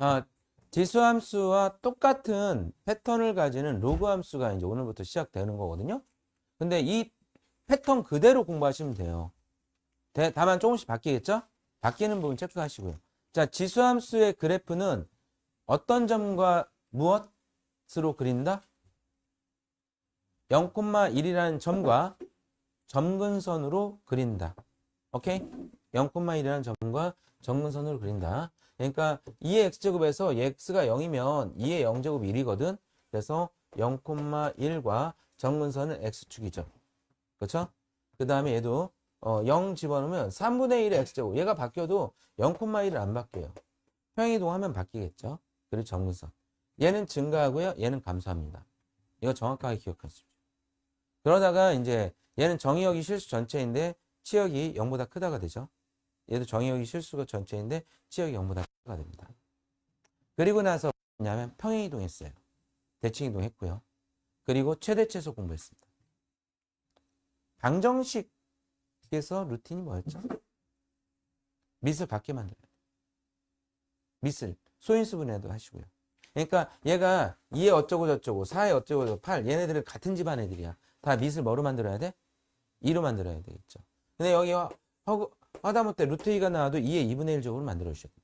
아, 지수함수와 똑같은 패턴을 가지는 로그 함수가 이제 오늘부터 시작되는 거거든요. 근데 이 패턴 그대로 공부하시면 돼요. 다만 조금씩 바뀌겠죠? 바뀌는 부분 체크하시고요. 자, 지수함수의 그래프는 어떤 점과 무엇으로 그린다? 0,1이라는 점과 점근선으로 그린다. 오케이? 0,1이라는 점과 점근선으로 그린다. 그러니까 2의 x제곱에서 x가 0이면 2의 0제곱이 1이거든. 그래서 0,1과 점근선은 x축이죠. 그렇죠? 그 다음에 얘도 0 집어넣으면 3분의 1의 x제곱. 얘가 바뀌어도 0,1은 안 바뀌어요. 평행이동하면 바뀌겠죠. 그리고 점근선. 얘는 증가하고요. 얘는 감소합니다. 이거 정확하게 기억하십시오. 그러다가 이제 얘는 정의역이 실수 전체인데 치역이 0보다 크다가 되죠. 얘도 정의역이 실수가 전체인데 치역이 0보다 크다가 됩니다. 그리고 나서 뭐냐면 평행이동했어요. 대칭이동했고요. 그리고 최대치에서 공부했습니다. 방정식에서 루틴이 뭐였죠? 밑을 같게 만들어야 돼요. 밑을 소인수분해도 하시고요. 그러니까 얘가 2의 어쩌고 저쩌고 4의 어쩌고 저쩌고 8 얘네들은 같은 집안 애들이야. 다 밑을 뭐로 만들어야 돼? 2로 만들어야 되겠죠. 근데 여기 하다못해 루트 2가 나와도 2의 2분의 1적으로 만들어 주셔야 됩니다.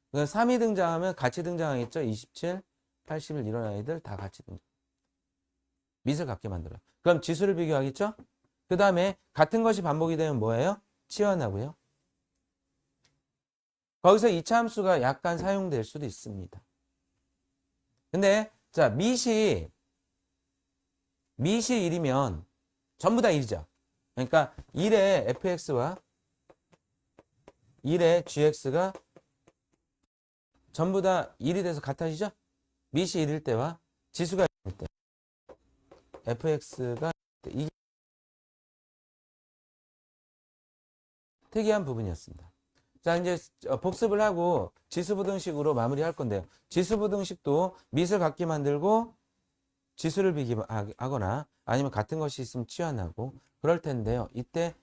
그러니까 3이 등장하면 같이 등장하겠죠. 27, 81 이런 아이들 다 같이 등장. 밑을 같게 만들어요. 그럼 지수를 비교하겠죠? 그 다음에 같은 것이 반복이 되면 뭐예요? 치환하고요. 거기서 이차 함수가 약간 사용될 수도 있습니다. 근데 자 밑이 1이면 전부 다 1이죠. 그러니까 1의 fx와 1의 gx가 전부 다 1이 돼서 같아지죠? 밑이 1일 때와 지수가 1일 때 fx가 이게 특이한 부분이었습니다. 자, 이제 복습을 하고 지수부등식으로 마무리할 건데요. 지수부등식도 밑을 같게 만들고 지수를 비교하거나 아니면 같은 것이 있으면 치환하고 그럴 텐데요. 이때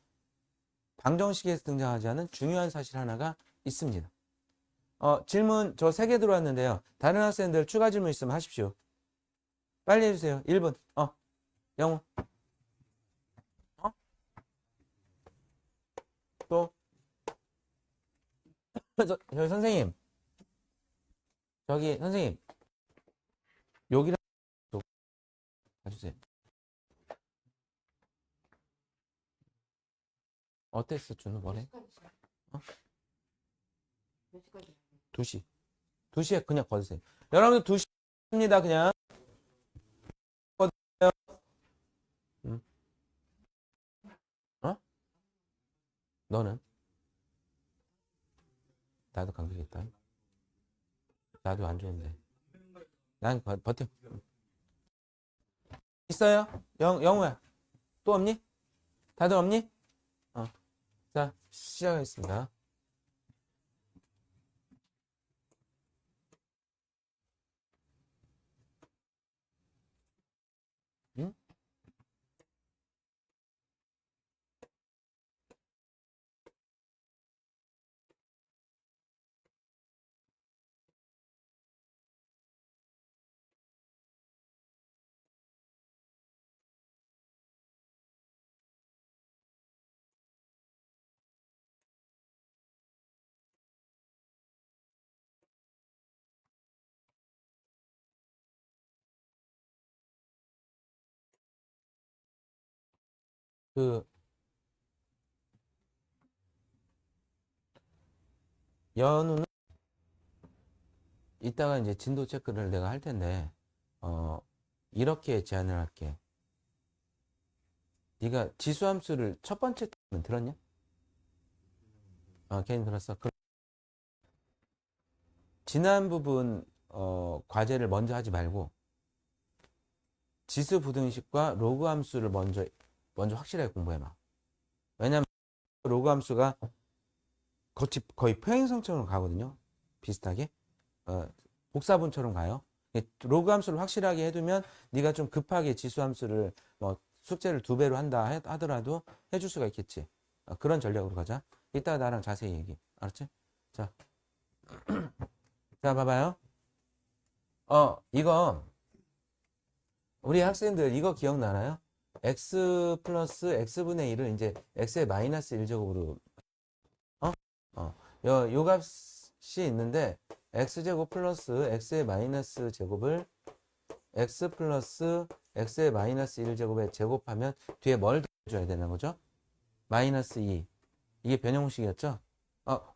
방정식에서 등장하지 않은 중요한 사실 하나가 있습니다. 질문 저 3개 들어왔는데요. 다른 학생들 추가 질문 있으면 하십시오. 빨리 해주세요. 1분. 영우. 또. 저기 선생님. 저기 선생님. 여기랑 가주세요. 어땠어, 준우 뭐래? 2시. 2시에 그냥 거두세요. 여러분들 2시입니다, 그냥. 거두세요. 어? 너는? 나도 감기겠다. 나도 안 좋은데. 난 버텨. 있어요? 영우야. 또 없니? 다들 없니? 자, 시작하겠습니다. 응? 그, 연우는 이따가 이제 진도 체크를 내가 할 텐데, 이렇게 제안을 할게. 네가 지수함수를 첫 번째 때는 들었냐? 걔는 들었어. 지난 부분, 과제를 먼저 하지 말고, 지수 부등식과 로그 함수를 먼저 확실하게 공부해봐. 왜냐면, 로그 함수가 거의 평행성처럼 가거든요. 비슷하게. 복사분처럼 가요. 로그 함수를 확실하게 해두면 네가 좀 급하게 지수 함수를 뭐 숙제를 2배로 한다 하더라도 해줄 수가 있겠지. 그런 전략으로 가자. 이따가 나랑 자세히 얘기. 알았지? 자, 자, 봐봐요. 이거 우리 학생들 이거 기억나나요? x 플러스 x분의 1을 이제 x의 마이너스 1제곱으로 요 값이 있는데 x제곱 플러스 x의 마이너스 제곱을 x 플러스 x의 마이너스 1제곱에 제곱하면 뒤에 뭘 더해줘야 되는 거죠? 마이너스 2. 이게 변형식이었죠?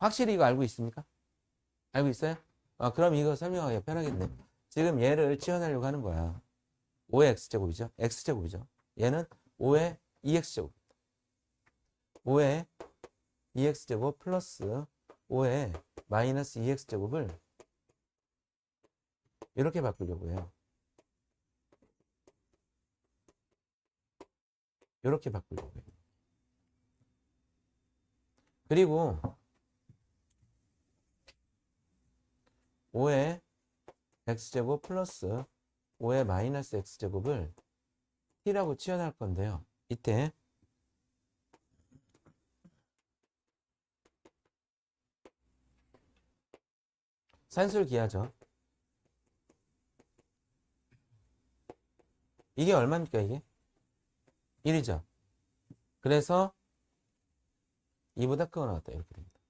확실히 이거 알고 있습니까? 알고 있어요? 그럼 이거 설명하기가 편하겠네. 지금 얘를 치환하려고 하는 거야. 5의 x제곱이죠? x제곱이죠. 얘는 5의 2x제곱. 5의 2x제곱 플러스 5의 마이너스 2x제곱을 이렇게 바꾸려고 해요. 이렇게 바꾸려고 해요. 그리고 5의 x제곱 플러스 5의 마이너스 x제곱을 t라고 치환할 건데요. 이때 산술기하죠. 이게 얼마입니까, 이게? 1이죠. 그래서 2보다 크거 나왔다. 이렇게 됩니다.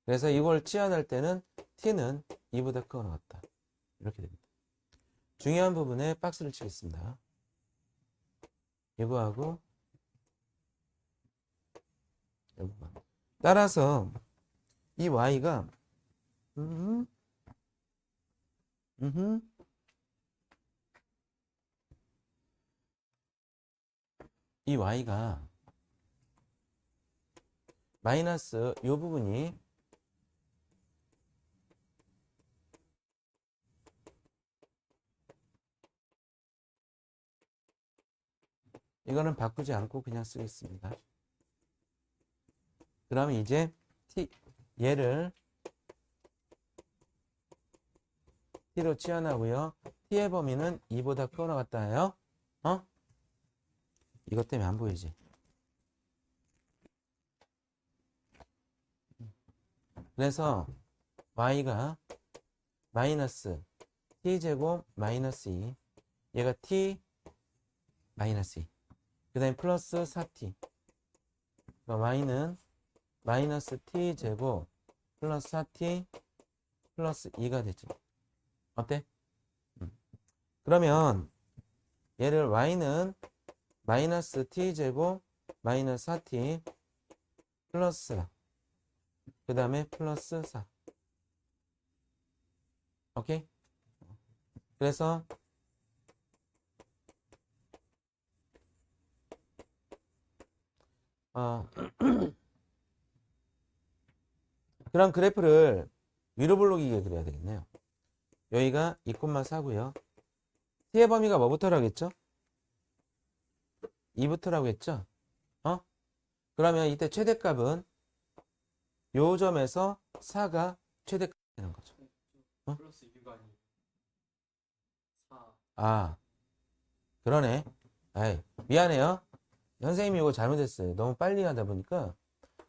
그래서 이걸 치환할 때는 t는 2보다 크거 나왔다. 이렇게 됩니다. 중요한 부분에 박스를 치겠습니다. 이거하고 이거. 따라서 이 y가 이 y가 마이너스 이 부분이 이거는 바꾸지 않고 그냥 쓰겠습니다. 그러면 이제 얘를 t로 치환하고요. t의 범위는 2보다 크거 나갔다 해요. 이것 때문에 안 보이지. 그래서 y가 마이너스 t제곱 마이너스 2 얘가 t 마이너스 2 그 다음에 플러스 4t 그러니까 y는 마이너스 t제곱 플러스 4t 플러스 2가 되지. 어때? 그러면 얘를 y는 마이너스 t제곱 마이너스 4t 플러스 4 그 다음에 플러스 4 오케이? 그래서 그럼 그래프를 위로 블록이게 그려야 되겠네요. 여기가 2,4고요. t의 범위가 뭐부터라고 했죠? 2부터라고 했죠? 그러면 이때 최대값은 요 점에서 4가 최대값이 되는 거죠. 플러스 2가 아니고 4. 그러네. 아이, 미안해요. 선생님이 이거 잘못했어요. 너무 빨리 하다 보니까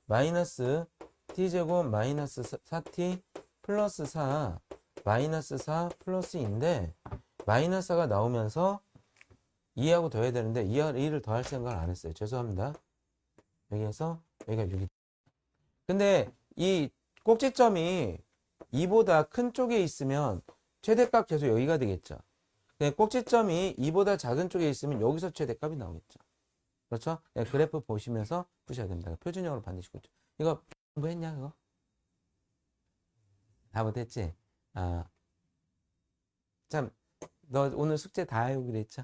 마이너스 t제곱 마이너스 4t 플러스 4 마이너스 4 플러스 2인데 마이너스 4가 나오면서 2하고 더해야 되는데 2를 더할 생각을 안 했어요. 죄송합니다. 여기에서 여기가 6이. 근데 이 꼭지점이 2보다 큰 쪽에 있으면 최대값 계속 여기가 되겠죠. 근데 꼭지점이 2보다 작은 쪽에 있으면 여기서 최대값이 나오겠죠. 그렇죠? 그래프 보시면서 푸셔야 됩니다. 표준형으로 반드시 푸죠. 이거 공부했냐 그거? 다 못했지? 참, 너 오늘 숙제 다 해오기로 했죠?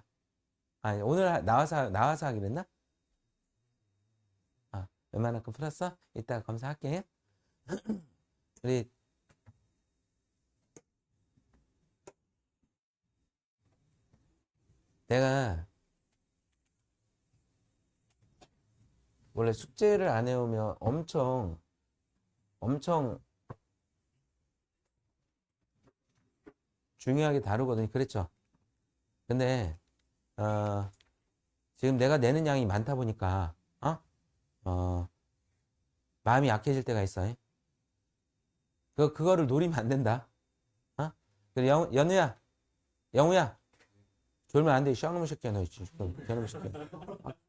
아니, 오늘 나와서 하기로 했나? 웬만큼 풀었어? 이따 검사할게. 우리 내가 원래 숙제를 안 해오면 엄청 중요하게 다루거든요. 그랬죠? 근데 지금 내가 내는 양이 많다 보니까 마음이 약해질 때가 있어요. 그거를 노리면 안 된다. 어? 그래, 연우야, 영우야, 졸면 안 돼. 쌍놈의 새끼야, 너 지금. 개놈의 새끼야.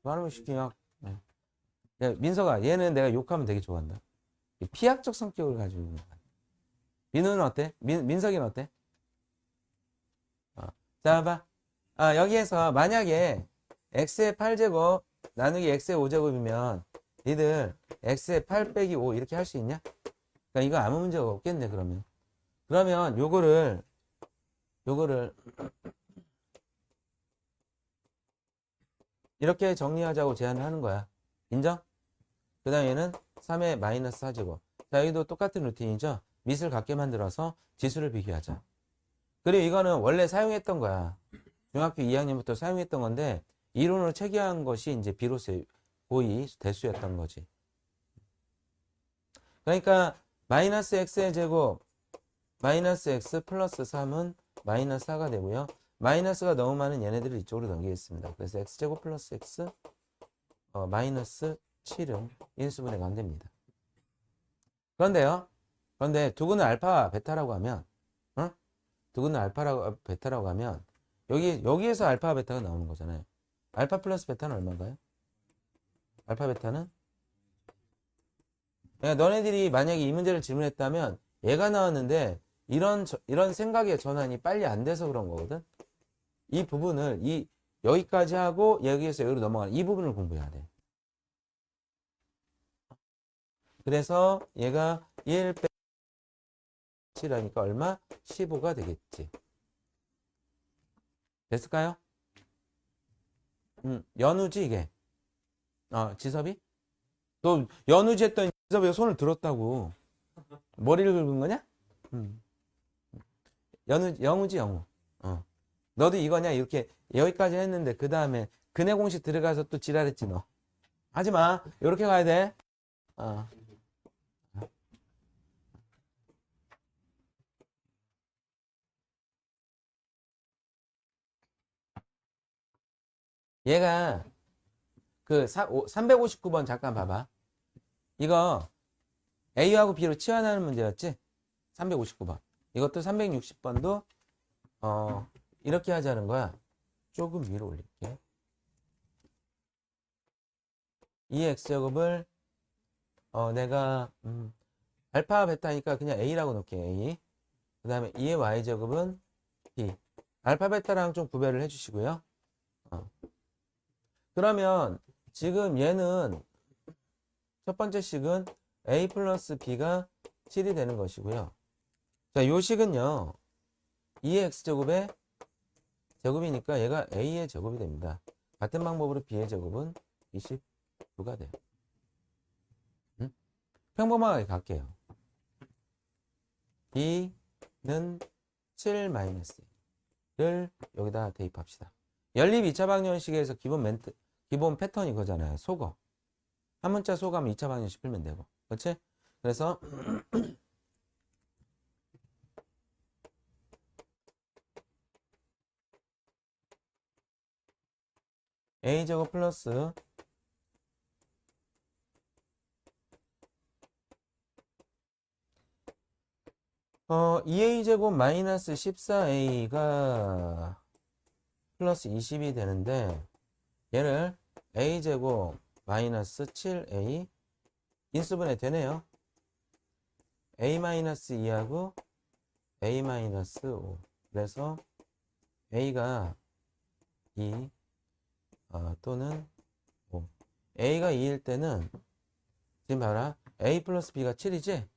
개놈의 새끼야. 야, 민서가, 얘는 내가 욕하면 되게 좋아한다. 이 피약적 성격을 가지고 있는 거야. 민우는 어때? 민석이는 어때? 자, 봐. 여기에서 만약에 x의 8제곱 나누기 x의 5제곱이면 니들 x의 8 빼기 5 이렇게 할 수 있냐? 그러니까 이거 아무 문제가 없겠네, 그러면. 그러면 요거를 이렇게 정리하자고 제안을 하는 거야. 인정? 그 다음에는 3의 마이너스 4제곱. 자, 여기도 똑같은 루틴이죠? 밑을 같게 만들어서 지수를 비교하자. 그리고 이거는 원래 사용했던 거야. 중학교 2학년부터 사용했던 건데 이론으로 체계한 것이 이제 비로소 고의 대수였던 거지. 그러니까 마이너스 x의 제곱 마이너스 x 플러스 3은 마이너스 4가 되고요. 마이너스가 너무 많은 얘네들을 이쪽으로 넘기겠습니다. 그래서 x제곱 플러스 x 마이너스 7은 인수분해가 안 됩니다. 그런데 두근은 알파 베타라고 하면 두근은 알파라고 베타라고 하면 여기에서 알파 베타가 나오는 거잖아요. 알파 플러스 베타는 얼마인가요? 알파 베타는 그러니까 너네들이 만약에 이 문제를 질문했다면 얘가 나왔는데 이런 생각의 전환이 빨리 안 돼서 그런 거거든. 이 부분을 여기까지 하고 여기에서 여기로 넘어가는 이 부분을 공부해야 돼. 그래서 얘가 1 빼기 7하니까 얼마? 15가 되겠지. 됐을까요? 연우지 이게. 지섭이? 너 연우지 했더니 지섭이가 손을 들었다고. 머리를 긁은 거냐? 영우지 영우. 너도 이거냐? 이렇게 여기까지 했는데 그 다음에 근해 공식 들어가서 또 지랄했지 너. 하지마. 이렇게 가야 돼. 얘가 그 359번 잠깐 봐봐. 이거 A하고 B로 치환하는 문제였지? 359번. 이것도 360번도 이렇게 하자는 거야. 조금 위로 올릴게. 2x제곱을 내가 알파 베타니까 그냥 A라고 놓을게. A. 그 다음에 2의 y제곱은 B. 알파 베타랑 좀 구별을 해주시고요. 그러면 지금 얘는 첫 번째 식은 A 플러스 B가 7이 되는 것이고요. 자, 요 식은요. 2의 x제곱의 제곱이니까 얘가 A의 제곱이 됩니다. 같은 방법으로 B의 제곱은 29가 돼요. 평범하게 갈게요. B는 7 마이너스를 여기다 대입합시다. 연립 2차 방정식에서 기본 패턴이 그거잖아요. 속어. 한 문자 속어하면 2차 방정식 풀면 되고. 그렇지? 그래서 A제곱 플러스 2A제곱 마이너스 14A가 플러스 20이 되는데 얘를 A제곱 마이너스 7A 인수분해 되네요. A 마이너스 2하고 A 마이너스 5. 그래서 A가 2 또는 5. A가 2일 때는 지금 봐라. A 플러스 B가 7이지?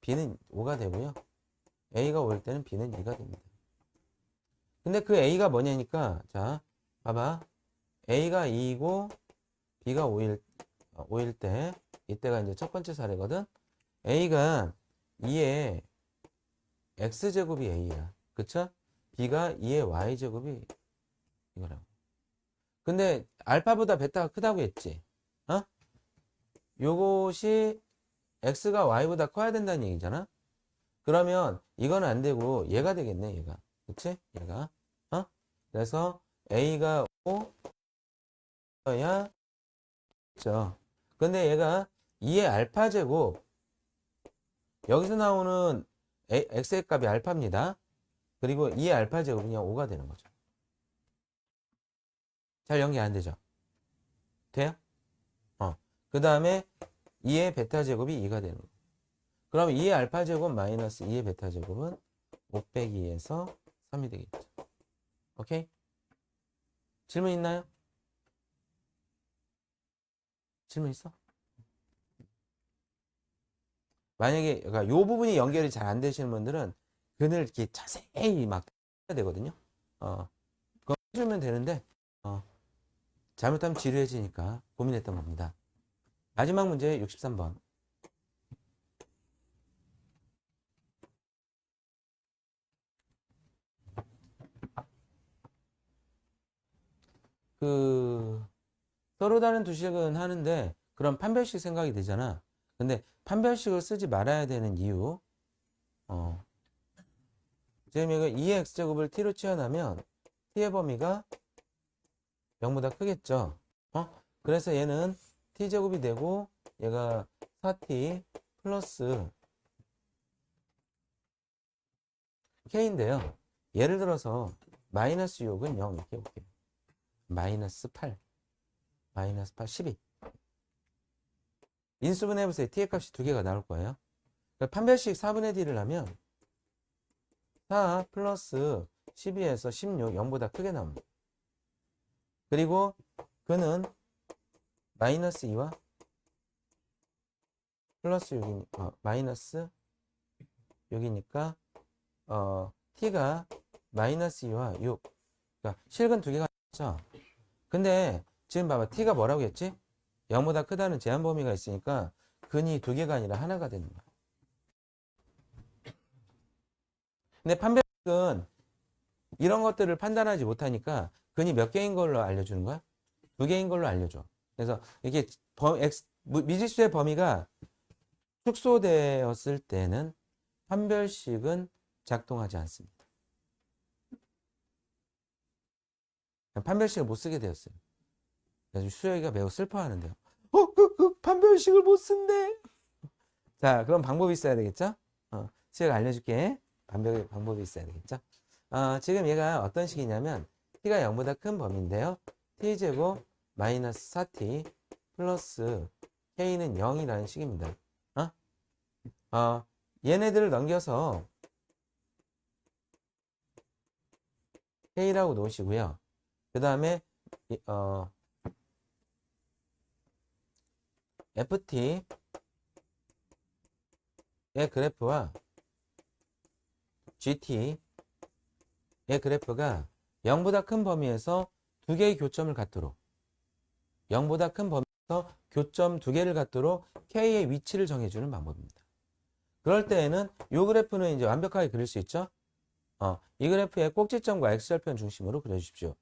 B는 5가 되고요. A가 5일 때는 B는 2가 됩니다. 근데 그 A가 뭐냐니까 자 봐봐. A가 2이고 B가 5일 때 이때가 이제 첫 번째 사례거든. A가 2의 X제곱이 A야. 그쵸? B가 2의 Y제곱이 이거라고. 근데 알파보다 베타가 크다고 했지. 요것이 X가 Y보다 커야 된다는 얘기잖아. 그러면 이건 안 되고 얘가 되겠네. 얘가. 그치? 얘가. 그래서 A가 5야. 그쵸? 근데 얘가 2의 알파 제곱 여기서 나오는 x의 값이 알파입니다. 그리고 2의 알파 제곱이 5가 되는 거죠. 잘 연계 안 되죠? 돼요? 그 다음에 2의 베타 제곱이 2가 되는 거예요. 그럼 2의 알파 제곱 마이너스 2의 베타 제곱은 5 빼기 2에서 3이 되겠죠. 오케이? 질문 있나요? 질문 있어? 만약에 그러니까 요 부분이 연결이 잘 안 되시는 분들은 근을 이렇게 자세히 막 해야 되거든요. 그거 해주면 되는데 잘못하면 지루해지니까 고민했던 겁니다. 마지막 문제 63번. 서로 다른 두 식은 하는데 그럼 판별식 생각이 되잖아. 근데 판별식을 쓰지 말아야 되는 이유. 지금 이거 2의 x제곱을 t로 치환하면 t의 범위가 0보다 크겠죠. 그래서 얘는 t제곱이 되고 얘가 4t 플러스 k인데요. 예를 들어서 마이너스 6은 0 이렇게 해볼게요. 마이너스 8, 마이너스 8, 12. 인수분 해보세요. t의 값이 두 개가 나올 거예요. 그러니까 판별식 4분의 d를 하면 4 플러스 12에서 16, 0보다 크게 나옵니다. 그리고 그는 마이너스 2와 플러스 6이니까 마이너스 6이니까 t가 마이너스 2와 6. 그러니까 실근 두 개가 있죠. 근데 지금 봐봐. t가 뭐라고 했지? 0보다 크다는 제한 범위가 있으니까 근이 두 개가 아니라 하나가 되는 거야. 근데 판별식은 이런 것들을 판단하지 못하니까 근이 몇 개인 걸로 알려주는 거야? 두 개인 걸로 알려줘. 그래서 이게 미지수의 범위가 축소되었을 때는 판별식은 작동하지 않습니다. 판별식을 못 쓰게 되었어요. 그래서 수혁이가 매우 슬퍼하는데요. 판별식을 못 쓴대. 자, 그럼 방법이 있어야 되겠죠? 수혁이 알려줄게. 방법이 있어야 되겠죠? 지금 얘가 어떤 식이냐면 t가 0보다 큰 범위인데요. t제곱 마이너스 4t 플러스 k는 0이라는 식입니다. 얘네들을 넘겨서 k라고 놓으시고요. 그 다음에 ft의 그래프와 gt의 그래프가 0보다 큰 범위에서 두 개의 교점을 갖도록 0보다 큰 범위에서 교점 두 개를 갖도록 k의 위치를 정해주는 방법입니다. 그럴 때에는 이 그래프는 이제 완벽하게 그릴 수 있죠. 이 그래프의 꼭지점과 x절편 중심으로 그려주십시오.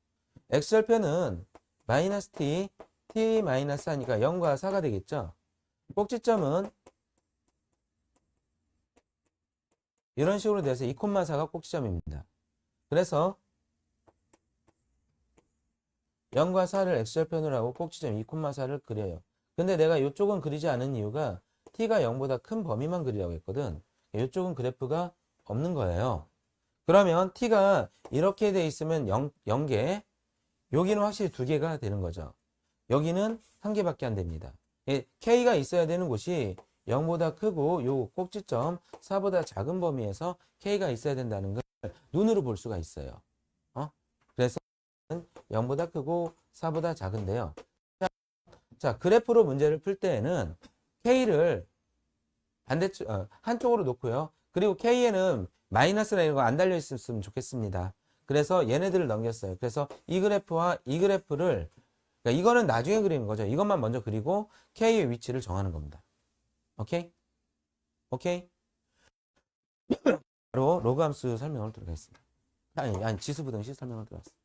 x절편은 마이너스 t, t 마이너스 하니까 0과 4가 되겠죠. 꼭지점은 이런 식으로 돼서 2,4가 꼭지점입니다. 그래서 0과 4를 x절편으로 하고 꼭지점 2,4를 그려요. 근데 내가 이쪽은 그리지 않은 이유가 t가 0보다 큰 범위만 그리라고 했거든. 이쪽은 그래프가 없는 거예요. 그러면 t가 이렇게 돼 있으면 0개, 여기는 확실히 두 개가 되는 거죠. 여기는 한 개밖에 안 됩니다. k가 있어야 되는 곳이 0보다 크고 요 꼭지점 4보다 작은 범위에서 k가 있어야 된다는 걸 눈으로 볼 수가 있어요. 그래서 0보다 크고 4보다 작은데요. 자, 그래프로 문제를 풀 때에는 k를 반대쪽 한쪽으로 놓고요. 그리고 k에는 마이너스라는 거 안 달려 있었으면 좋겠습니다. 그래서 얘네들을 넘겼어요. 그래서 이 그래프와 이 그래프를 그러니까 이거는 나중에 그리는 거죠. 이것만 먼저 그리고 k의 위치를 정하는 겁니다. 오케이? 오케이? 바로 로그 함수 설명을 들어가겠습니다. 아니 지수 부등식 설명을 들어가겠습니다.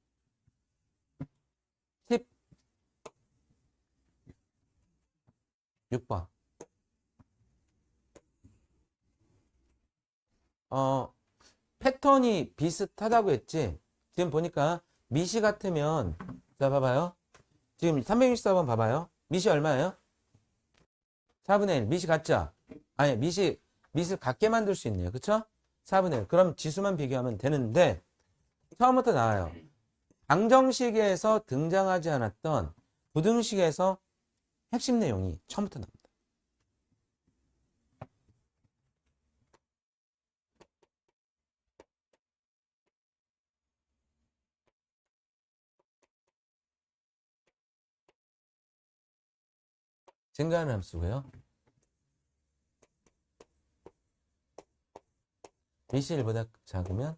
16번. 패턴이 비슷하다고 했지. 지금 보니까 미시 같으면 자 봐봐요. 지금 364번 봐봐요. 미시 얼마예요? 4분의 1. 미시 같죠? 아니 미시 밑을 같게 만들 수 있네요. 그쵸? 4분의 1. 그럼 지수만 비교하면 되는데 처음부터 나와요. 방정식에서 등장하지 않았던 부등식에서 핵심 내용이 처음부터 나옵니다. 증가하는 함수고요. 밑이 1보다 작으면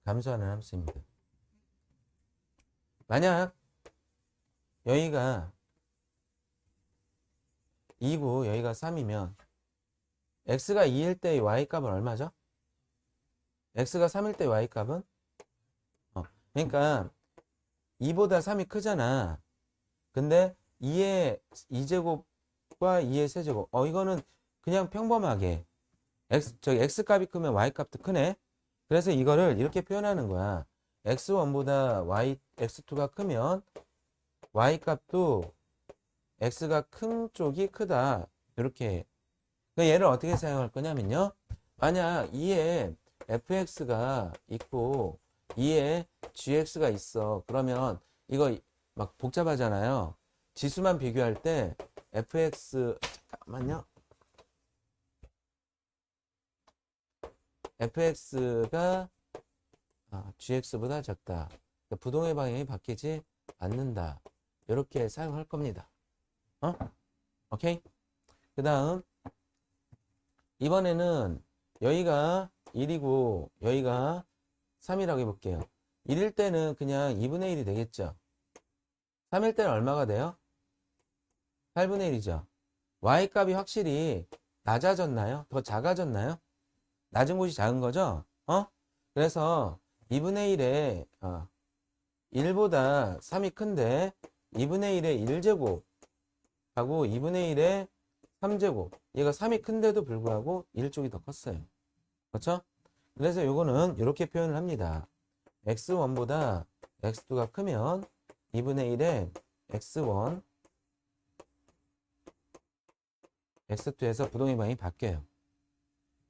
감소하는 함수입니다. 만약 여기가 2고 여기가 3이면 x가 2일 때 y값은 얼마죠? x가 3일 때 y값은? 그러니까 2보다 3이 크잖아. 근데 2의 2제곱과 2의 세제곱. 이거는 그냥 평범하게 x값이 크면 y값도 크네. 그래서 이거를 이렇게 표현하는 거야. x1보다 x2가 크면 y값도 x가 큰 쪽이 크다. 이렇게. 그러니까 얘를 어떻게 사용할 거냐면요. 만약 2에 fx가 있고 2에 gx가 있어. 그러면 이거 막 복잡하잖아요. 지수만 비교할 때 fx 잠깐만요. fx가 gx보다 작다. 그러니까 부동의 방향이 바뀌지 않는다. 이렇게 사용할 겁니다. 오케이? 그 다음 이번에는 여기가 1이고 여기가 3이라고 해볼게요. 1일 때는 그냥 2분의 1이 되겠죠. 3일 때는 얼마가 돼요? 8분의 1이죠. y값이 확실히 낮아졌나요? 더 작아졌나요? 낮은 곳이 작은 거죠? 그래서 2분의 1에 1보다 3이 큰데 2분의 1에 1제곱 하고 2분의 1에 3제곱. 얘가 3이 큰데도 불구하고 1쪽이 더 컸어요. 그렇죠? 그래서 요거는 이렇게 표현을 합니다. x1보다 x2가 크면 2분의 1에 x1 x2에서 부동의 방향이 바뀌어요.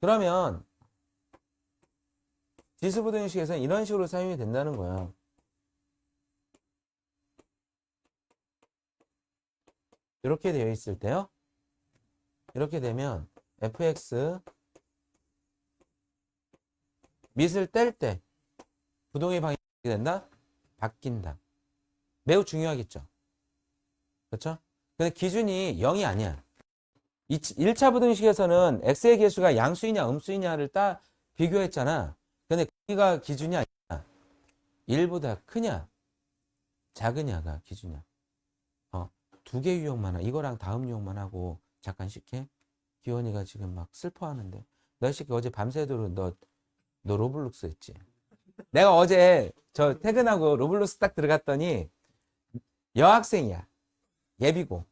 그러면 지수부등식에서는 이런 식으로 사용이 된다는 거야. 이렇게 되어 있을 때요. 이렇게 되면 fx 밑을 뗄 때 부동의 방향이 어떻게 된다? 바뀐다. 매우 중요하겠죠. 그렇죠? 근데 기준이 0이 아니야. 1차 부등식에서는 x의 개수가 양수이냐 음수이냐를 딱 비교했잖아. 근데 거기가 기준이 아니야. 1보다 크냐 작으냐가 기준이야. 두 개 유형만 하고 이거랑 다음 유형만 하고 잠깐 쉴게. 기원이가 지금 막 슬퍼하는데 너 새끼 어제 밤새도록 너 로블록스 했지? 내가 어제 저 퇴근하고 로블록스 딱 들어갔더니 여학생이야. 예비고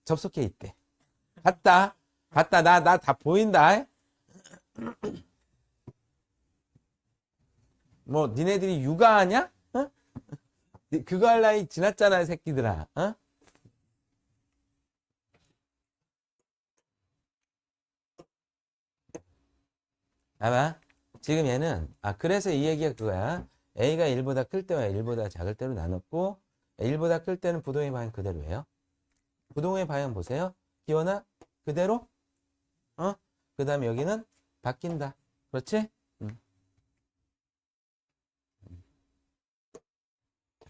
접속해 있대. 봤다 나 다 보인다. 뭐 니네들이 육아하냐? 그거 할 나이 지났잖아 새끼들아. 봐봐. 지금 얘는 그래서 이 얘기가 그거야. A가 1보다 클 때와 1보다 작을 때로 나눴고 1보다 클 때는 부동의 방향 그대로예요. 부동의 방향 보세요. 기원아 그대로. 그 다음에 여기는 바뀐다. 그렇지?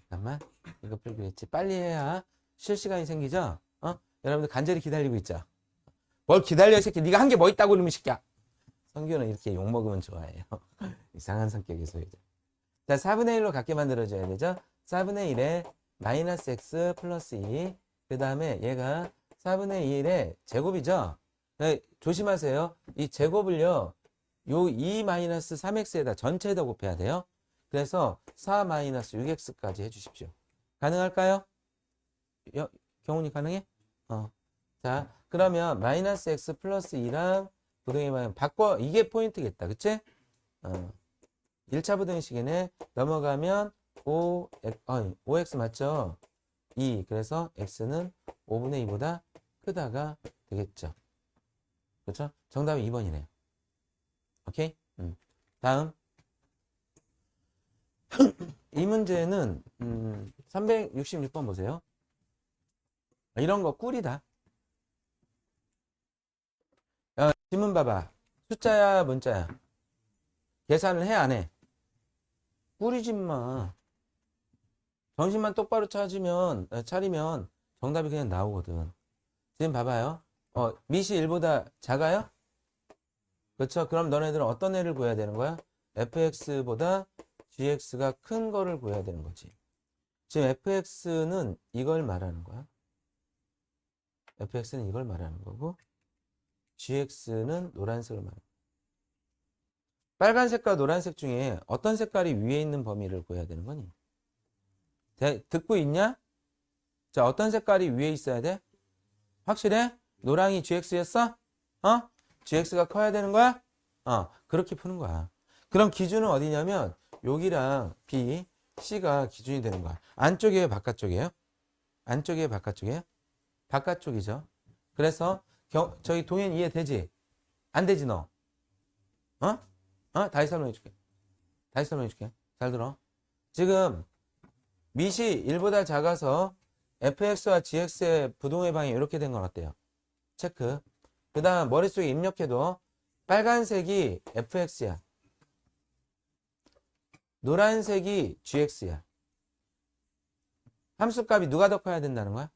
잠깐만. 이거 풀기로 했지. 빨리 해야 쉴 시간이 생기죠? 여러분들 간절히 기다리고 있죠? 뭘 기다려 이 새끼. 네가 한 게 뭐 있다고 그러면 시켜. 성규는 이렇게 욕먹으면 좋아해요. 이상한 성격의 소유자. 자, 4분의 1로 갖게 만들어줘야 되죠? 4분의 1에 마이너스 x 플러스 2. 그 다음에 얘가 4분의 2의 제곱이죠? 네, 조심하세요. 이 제곱을요, 요 2 마이너스 3x에다 전체에다 곱해야 돼요. 그래서 4 마이너스 6x까지 해주십시오. 가능할까요? 경훈이 가능해? 자, 그러면 마이너스 x 플러스 2랑 부등의 방향 바꿔. 이게 포인트겠다. 그치? 1차 부등식이네. 넘어가면 5x 맞죠? 2. 그래서 x는 5분의 2보다 크다가 되겠죠. 그렇죠? 정답이 2번이네요. 오케이? 다음. 이 문제는 366번 보세요. 이런 거 꿀이다. 지문 봐봐. 숫자야 문자야? 계산을 해 안 해? 꿀이지 마. 정신만 똑바로 차리면 정답이 그냥 나오거든. 지금 봐봐요. 밑이 1보다 작아요? 그렇죠? 그럼 너네들은 어떤 애를 구해야 되는 거야? fx보다 gx가 큰 거를 구해야 되는 거지. 지금 fx는 이걸 말하는 거야. fx는 이걸 말하는 거고 gx는 노란색을 말하는 거야. 빨간색과 노란색 중에 어떤 색깔이 위에 있는 범위를 구해야 되는 거니? 듣고 있냐? 자, 어떤 색깔이 위에 있어야 돼? 확실해? 노랑이 gx였어? gx가 커야 되는 거야? 그렇게 푸는 거야. 그럼 기준은 어디냐면 여기랑 B, C가 기준이 되는 거야. 안쪽이에요, 바깥쪽이에요? 안쪽이에요, 바깥쪽이에요? 바깥쪽이죠. 그래서 저희 동현 이해되지? 안 되지 너? 다시 설명해 줄게. 다시 설명해 줄게. 잘 들어. 지금 밑이 1보다 작아서 fx와 gx의 부동의 방이 이렇게 된 건 어때요? 체크. 그 다음 머릿속에 입력해도 빨간색이 fx야. 노란색이 gx야. 함수값이 누가 더 커야 된다는 거야?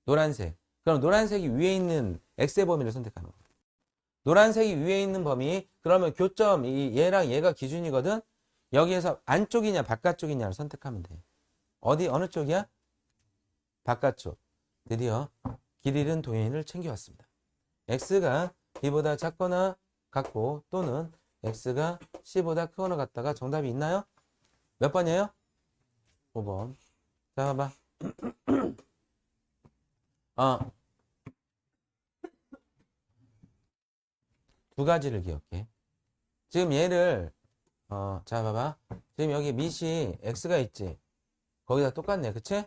노란색. 그럼 노란색이 위에 있는 x의 범위를 선택하는 거야. 노란색이 위에 있는 범위. 그러면 교점 얘랑 얘가 기준이거든. 여기에서 안쪽이냐 바깥쪽이냐를 선택하면 돼. 어느 쪽이야? 바깥쪽. 드디어 길 잃은 동현이를 챙겨왔습니다. x가 b보다 작거나 같고 또는 x가 c보다 크거나 같다가 정답이 있나요? 몇 번이에요? 5번. 자, 봐봐. 두 가지를 기억해. 지금 얘를 자, 봐봐. 지금 여기 밑이 x가 있지. 거기다 똑같네. 그치?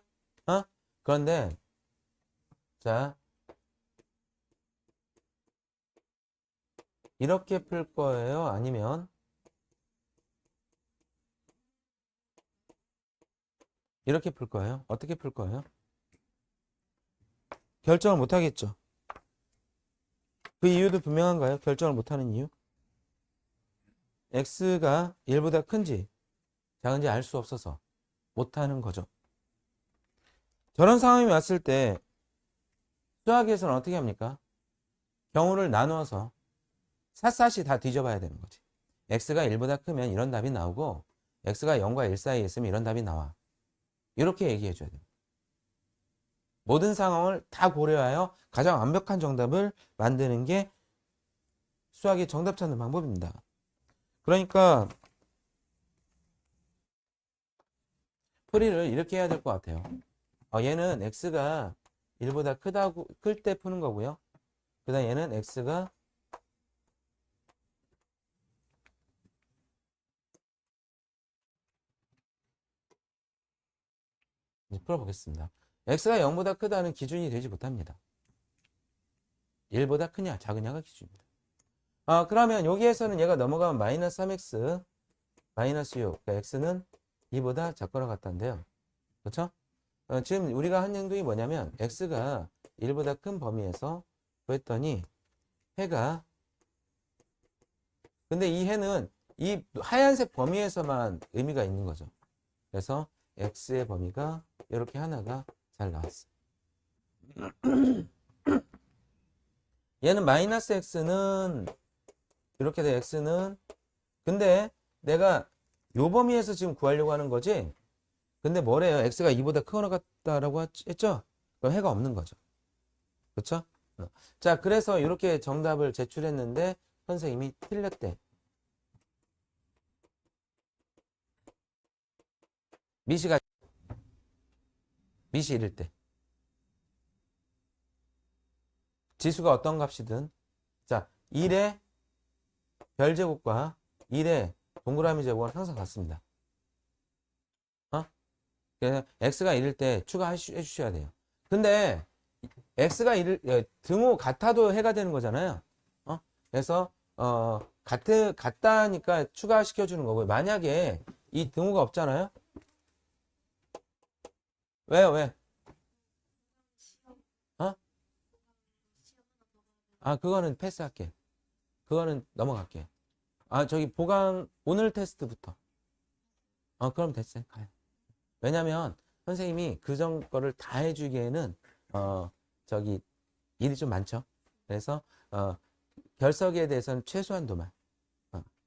그런데 자, 이렇게 풀 거예요? 아니면 이렇게 풀 거예요? 어떻게 풀 거예요? 결정을 못 하겠죠. 그 이유도 분명한가요? 결정을 못 하는 이유? x가 1보다 큰지 작은지 알 수 없어서 못 하는 거죠. 저런 상황이 왔을 때 수학에서는 어떻게 합니까? 경우를 나누어서 샅샅이 다 뒤져봐야 되는 거지. x가 1보다 크면 이런 답이 나오고 x가 0과 1 사이에 있으면 이런 답이 나와. 이렇게 얘기해 줘야 돼요. 모든 상황을 다 고려하여 가장 완벽한 정답을 만드는 게 수학의 정답 찾는 방법입니다. 그러니까 풀이를 이렇게 해야 될 것 같아요. 얘는 x가 1보다 클 때 푸는 거고요. 그 다음 얘는 x가 이제 풀어보겠습니다. x가 0보다 크다는 기준이 되지 못합니다. 1보다 크냐 작으냐가 기준입니다. 그러면 여기에서는 얘가 넘어가면 마이너스 3x 마이너스 6. 그러니까 x는 2보다 작거나 같다인데요. 그렇죠? 지금 우리가 한 행동이 뭐냐면 x가 1보다 큰 범위에서 구했더니 해가 근데 이 해는 이 하얀색 범위에서만 의미가 있는 거죠. 그래서 x의 범위가 이렇게 하나가 잘 나왔어. 얘는 마이너스 x는 이렇게 돼. x는 근데 내가 요 범위에서 지금 구하려고 하는 거지. 근데 뭐래요? x가 2보다 크거나 같다라고 했죠? 그럼 해가 없는 거죠. 그렇죠? 자, 그래서 이렇게 정답을 제출했는데 선생님이 틀렸대. 미시가 미시 이럴 때 지수가 어떤 값이든 자 1의 별제곱과 1의 동그라미 제곱은 항상 같습니다. 그래서 x가 1일 때 추가해 주셔야 돼요. 근데 x가 등호 같아도 해가 되는 거잖아요. 그래서 같다니까 추가시켜 주는 거고요. 만약에 이 등호가 없잖아요. 왜요? 왜? 어? 그거는 패스할게. 그거는 넘어갈게. 저기 보강 오늘 테스트부터. 그럼 됐어요. 가요. 왜냐면 선생님이 그전 거를 다 해주기에는 저기 일이 좀 많죠. 그래서 결석에 대해서는 최소한도만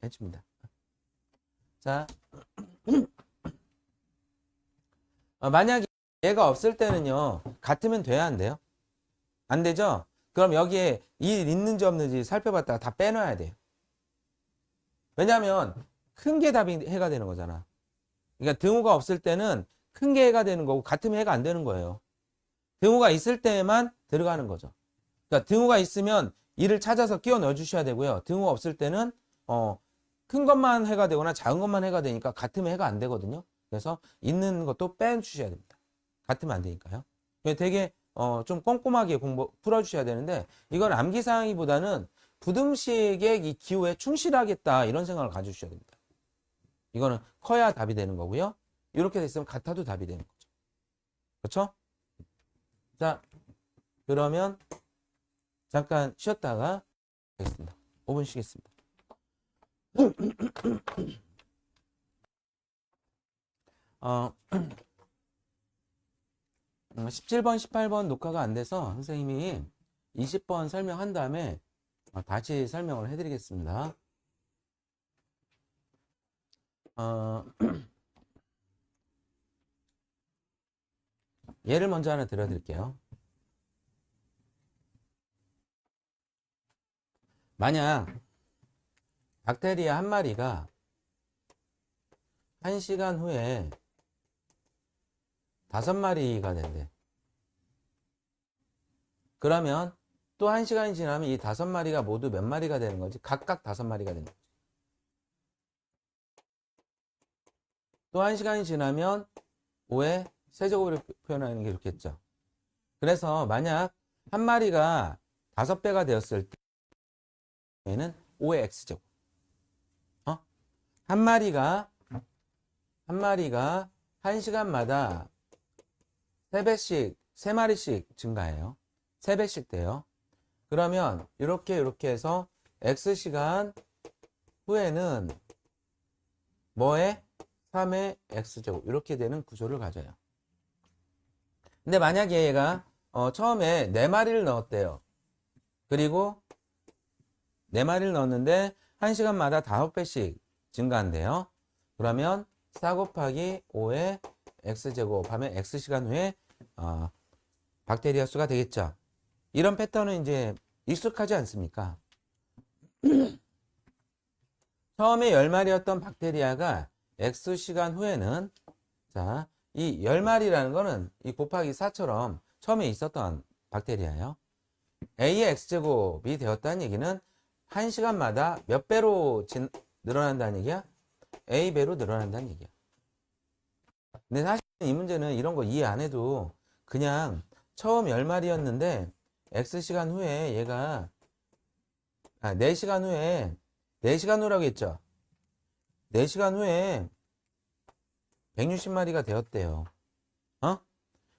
해줍니다. 자, 만약에 얘가 없을 때는요, 같으면 돼야 안 돼요? 안 되죠? 그럼 여기에 일 있는지 없는지 살펴봤다가 다 빼놔야 돼요. 왜냐하면 큰 게 답이 해가 되는 거잖아. 그러니까 등호가 없을 때는 큰 게 해가 되는 거고 같으면 해가 안 되는 거예요. 등호가 있을 때만 들어가는 거죠. 그러니까 등호가 있으면 이를 찾아서 끼워 넣어 주셔야 되고요. 등호가 없을 때는 큰 것만 해가 되거나 작은 것만 해가 되니까 같으면 해가 안 되거든요. 그래서 있는 것도 빼 주셔야 됩니다. 같으면 안 되니까요. 되게 좀 꼼꼼하게 풀어 주셔야 되는데 이건 암기사항이보다는 부등식의 이 기호에 충실하겠다 이런 생각을 가져주셔야 됩니다. 이거는 커야 답이 되는 거고요. 이렇게 됐으면 같아도 답이 되는 거죠. 그렇죠? 자, 그러면 잠깐 쉬었다가 하겠습니다. 5분 쉬겠습니다. 17번, 18번 녹화가 안 돼서 선생님이 20번 설명한 다음에 다시 설명을 해드리겠습니다. 예를 먼저 하나 들어드릴게요. 만약 박테리아 한 마리가 1시간 후에 5마리가 된대. 그러면 또 1시간이 지나면 이 5마리가 모두 몇 마리가 되는 거지? 각각 5마리가 되는 거지. 또 1시간이 지나면 5의 세제곱으로 표현하는 게 좋겠죠. 그래서 만약 한 마리가 5배가 되었을 때에는 5의 x제곱. 한 마리가 1시간마다 3배씩, 3마리씩 증가해요. 3배씩 돼요. 그러면 이렇게 해서 x시간 후에는 뭐에 3의 x제곱 이렇게 되는 구조를 가져요. 근데 만약에 얘가 처음에 4마리를 넣었대요. 그리고 4마리를 넣었는데 1시간마다 5배씩 증가한대요. 그러면 4 곱하기 5의 x제곱 하면 x시간 후에 박테리아 수가 되겠죠. 이런 패턴은 이제 익숙하지 않습니까? 처음에 10마리였던 박테리아가 x시간 후에는 자, 이 10마리라는 거는 이 곱하기 4처럼 처음에 있었던 박테리아예요. a의 x제곱이 되었다는 얘기는 1시간마다 몇 배로 늘어난다는 얘기야? a배로 늘어난다는 얘기야. 근데 사실 이 문제는 이런 거 이해 안 해도 그냥 처음 10마리였는데 x시간 후에 얘가 4시간 후에 4시간 후라고 했죠. 4시간 후에 160마리가 되었대요.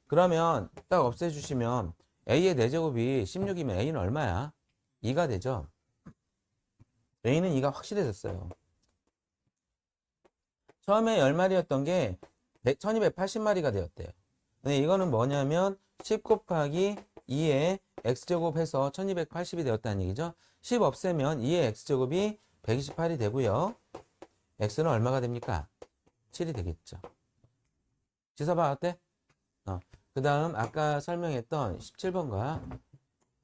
그러면 딱 없애주시면 a의 4제곱이 16이면 a는 얼마야? 2가 되죠. a는 2가 확실해졌어요. 처음에 10마리였던 게 1280마리가 되었대요. 근데 이거는 뭐냐면 10 곱하기 2의 x제곱 해서 1280이 되었다는 얘기죠. 10 없애면 2의 x제곱이 128이 되고요. x는 얼마가 됩니까? 7이 되겠죠. 지서봐 어때? 그 다음 아까 설명했던 17번과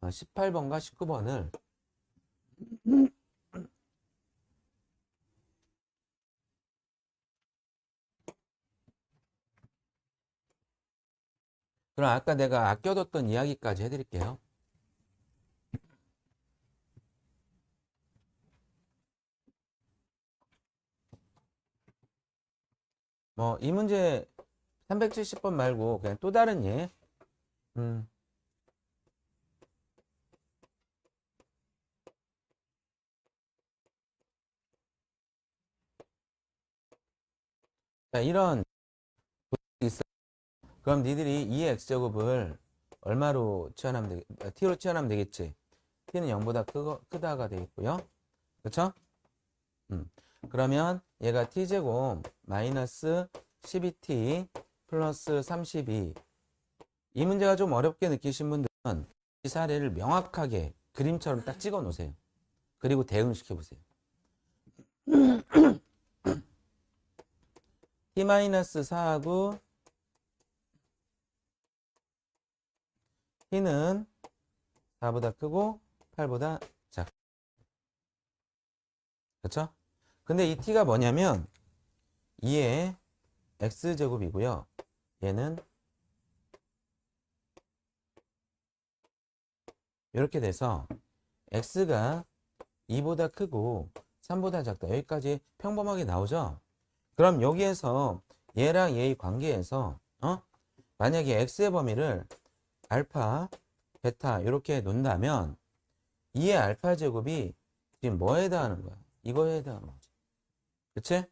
18번과 19번을 그럼 아까 내가 아껴뒀던 이야기까지 해드릴게요. 이 문제 370번 말고 그냥 또 다른 예. 자, 이런 있어. 그럼 니들이 2의 x제곱을 얼마로 치환하면 t로 치환하면 되겠지. t는 0보다 크다가 되겠고요. 그쵸? 그러면 얘가 t제곱 마이너스 12t 플러스 32. 이 문제가 좀 어렵게 느끼신 분들은 이 사례를 명확하게 그림처럼 딱 찍어 놓으세요. 그리고 대응시켜 보세요. t-4하고 t는 4보다 크고 8보다 작다. 그렇죠? 근데 이 t가 뭐냐면 2의 x제곱이고요. 얘는 이렇게 돼서 x가 2보다 크고 3보다 작다. 여기까지 평범하게 나오죠? 그럼 여기에서 얘랑 얘의 관계에서 만약에 x의 범위를 알파, 베타 이렇게 놓는다면 2의 알파 제곱이 지금 뭐에 해당하는 거야? 이거에 해당하는 거지. 그치?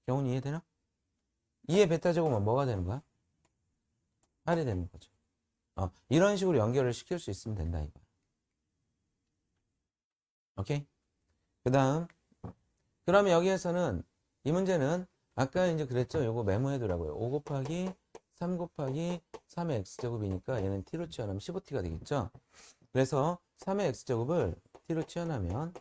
경훈이 이해되나? 2의 베타 제곱은 뭐가 되는 거야? 8이 되는 거죠. 이런 식으로 연결을 시킬 수 있으면 된다 이거야. 오케이? 그 다음 그러면 여기에서는 이 문제는 아까 이제 그랬죠? 요거 메모해두라고요. 5 곱하기 3 곱하기 3의 x제곱이니까 얘는 t로 치환하면 15t가 되겠죠? 그래서 3의 x제곱을 t로 치환하면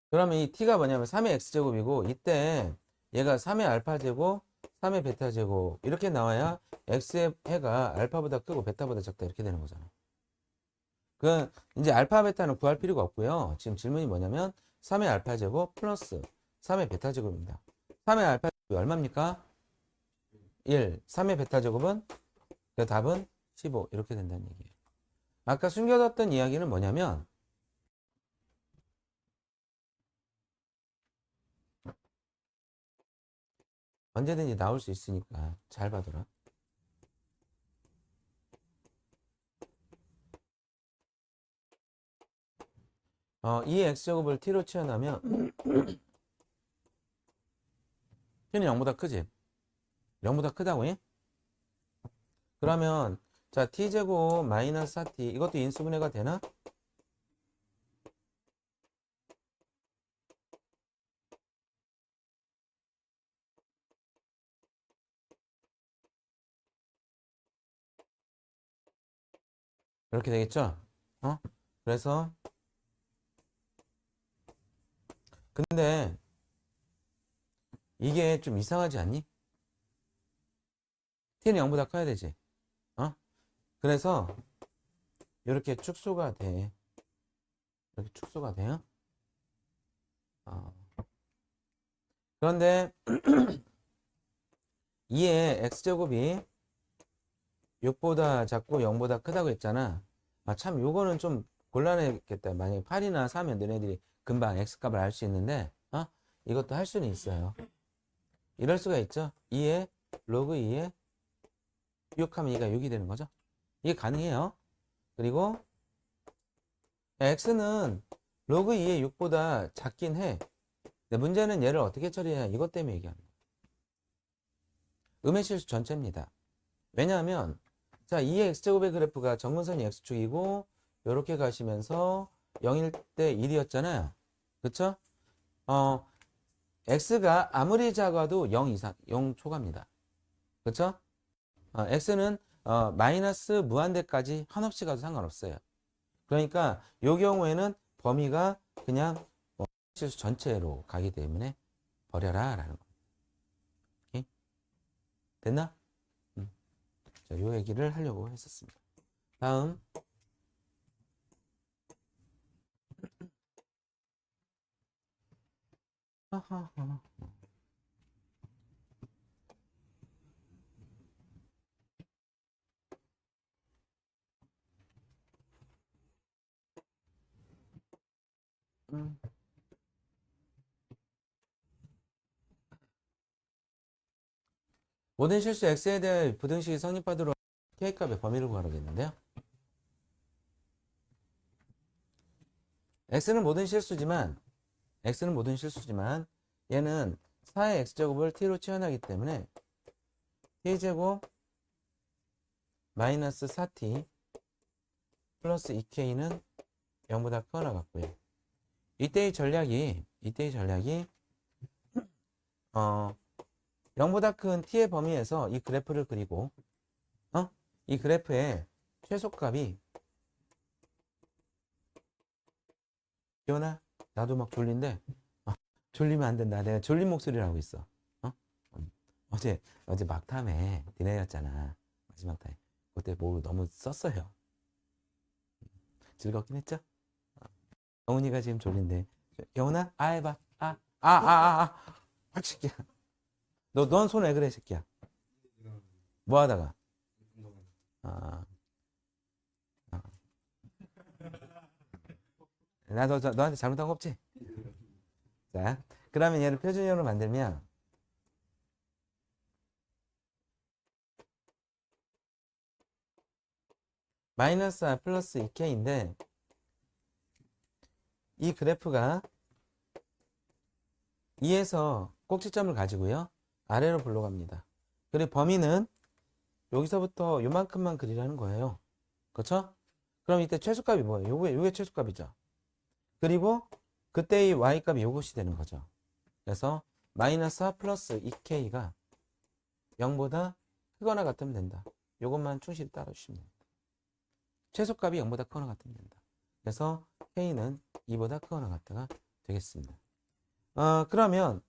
그러면 이 t가 뭐냐면 3의 x제곱이고 이때 얘가 3의 알파제곱 3의 베타제곱 이렇게 나와야 x의 해가 알파보다 크고 베타보다 작다 이렇게 되는 거잖아. 그 이제 알파 베타는 구할 필요가 없고요. 지금 질문이 뭐냐면 3의 알파제곱 플러스 3의 베타제곱입니다. 3의 알파제곱이 얼마입니까? 1. 3의 베타제곱은 그 답은 15 이렇게 된다는 얘기예요. 아까 숨겨뒀던 이야기는 뭐냐면 언제든지 나올 수 있으니까 잘 봐둬라. 이 x제곱을 t로 치환하면 t는 0보다 크지? 0보다 크다고 해? 그러면 자 t제곱 마이너스 4t 이것도 인수분해가 되나? 이렇게 되겠죠? 그래서 근데 이게 좀 이상하지 않니? t는 0보다 커야 되지. 그래서 이렇게 축소가 돼. 이렇게 축소가 돼요. 그런데 2의 x제곱이 6보다 작고 0보다 크다고 했잖아. 참 요거는 좀 곤란했겠다. 만약에 8이나 4면 너네들이 금방 x값을 알 수 있는데 이것도 할 수는 있어요. 이럴 수가 있죠. 2의 로그 2에 6하면 2가 6이 되는 거죠. 이게 가능해요. 그리고 x는 로그 2의 6보다 작긴 해. 근데 문제는 얘를 어떻게 처리해야 이것 때문에 얘기하는 거예요. 음의 실수 전체입니다. 왜냐하면 자 2의 x제곱의 그래프가 정근선이 x축이고 이렇게 가시면서 0일 때 1이었잖아요. 그쵸? x가 아무리 작아도 0 이상, 0 초과입니다. 그쵸? x는 마이너스 무한대까지 한없이 가도 상관없어요. 그러니까 이 경우에는 범위가 그냥 실수 전체로 가기 때문에 버려라 라는 거. 오케이? 됐나? 자, 요 얘기를 하려고 했었습니다. 다음 모든 실수 x에 대해 부등식이 성립하도록 k값의 범위를 구하라겠는데요. x는 모든 실수지만 얘는 4의 x제곱을 t로 치환하기 때문에 t제곱 마이너스 4t 플러스 2k는 0보다 크거나 같고요. 이때의 전략이 0보다 큰 t의 범위에서 이 그래프를 그리고 이 그래프의 최소값이 기현아 나도 막 졸린데 졸리면 안 된다. 내가 졸린 목소리를 하고 있어. 어제 막탐에 디네였잖아. 마지막 타임. 그때 뭐 너무 썼어요. 즐겁긴 했죠? 영훈이가 지금 졸린데 영훈아 해봐. 새끼야. 넌 손 왜 그래 새끼야. 뭐 하다가 나도 너한테 잘못한 거 없지? 자, 그러면 얘를 표준형으로 만들면 마이너스 r 플러스 2k인데 이 그래프가 2에서 꼭지점을 가지고요. 아래로 불러갑니다. 그리고 범위는 여기서부터 요만큼만 그리라는 거예요. 그렇죠? 그럼 이때 최소값이 뭐예요? 요게 최소값이죠. 그리고 그때의 y값이 요것이 되는 거죠. 그래서 마이너스 4 플러스 2k가 0보다 크거나 같으면 된다. 요것만 충실히 따라주시면 됩니다. 최소값이 0보다 크거나 같으면 된다. 그래서 k는 2보다 크거나 같다가 되겠습니다. 그러면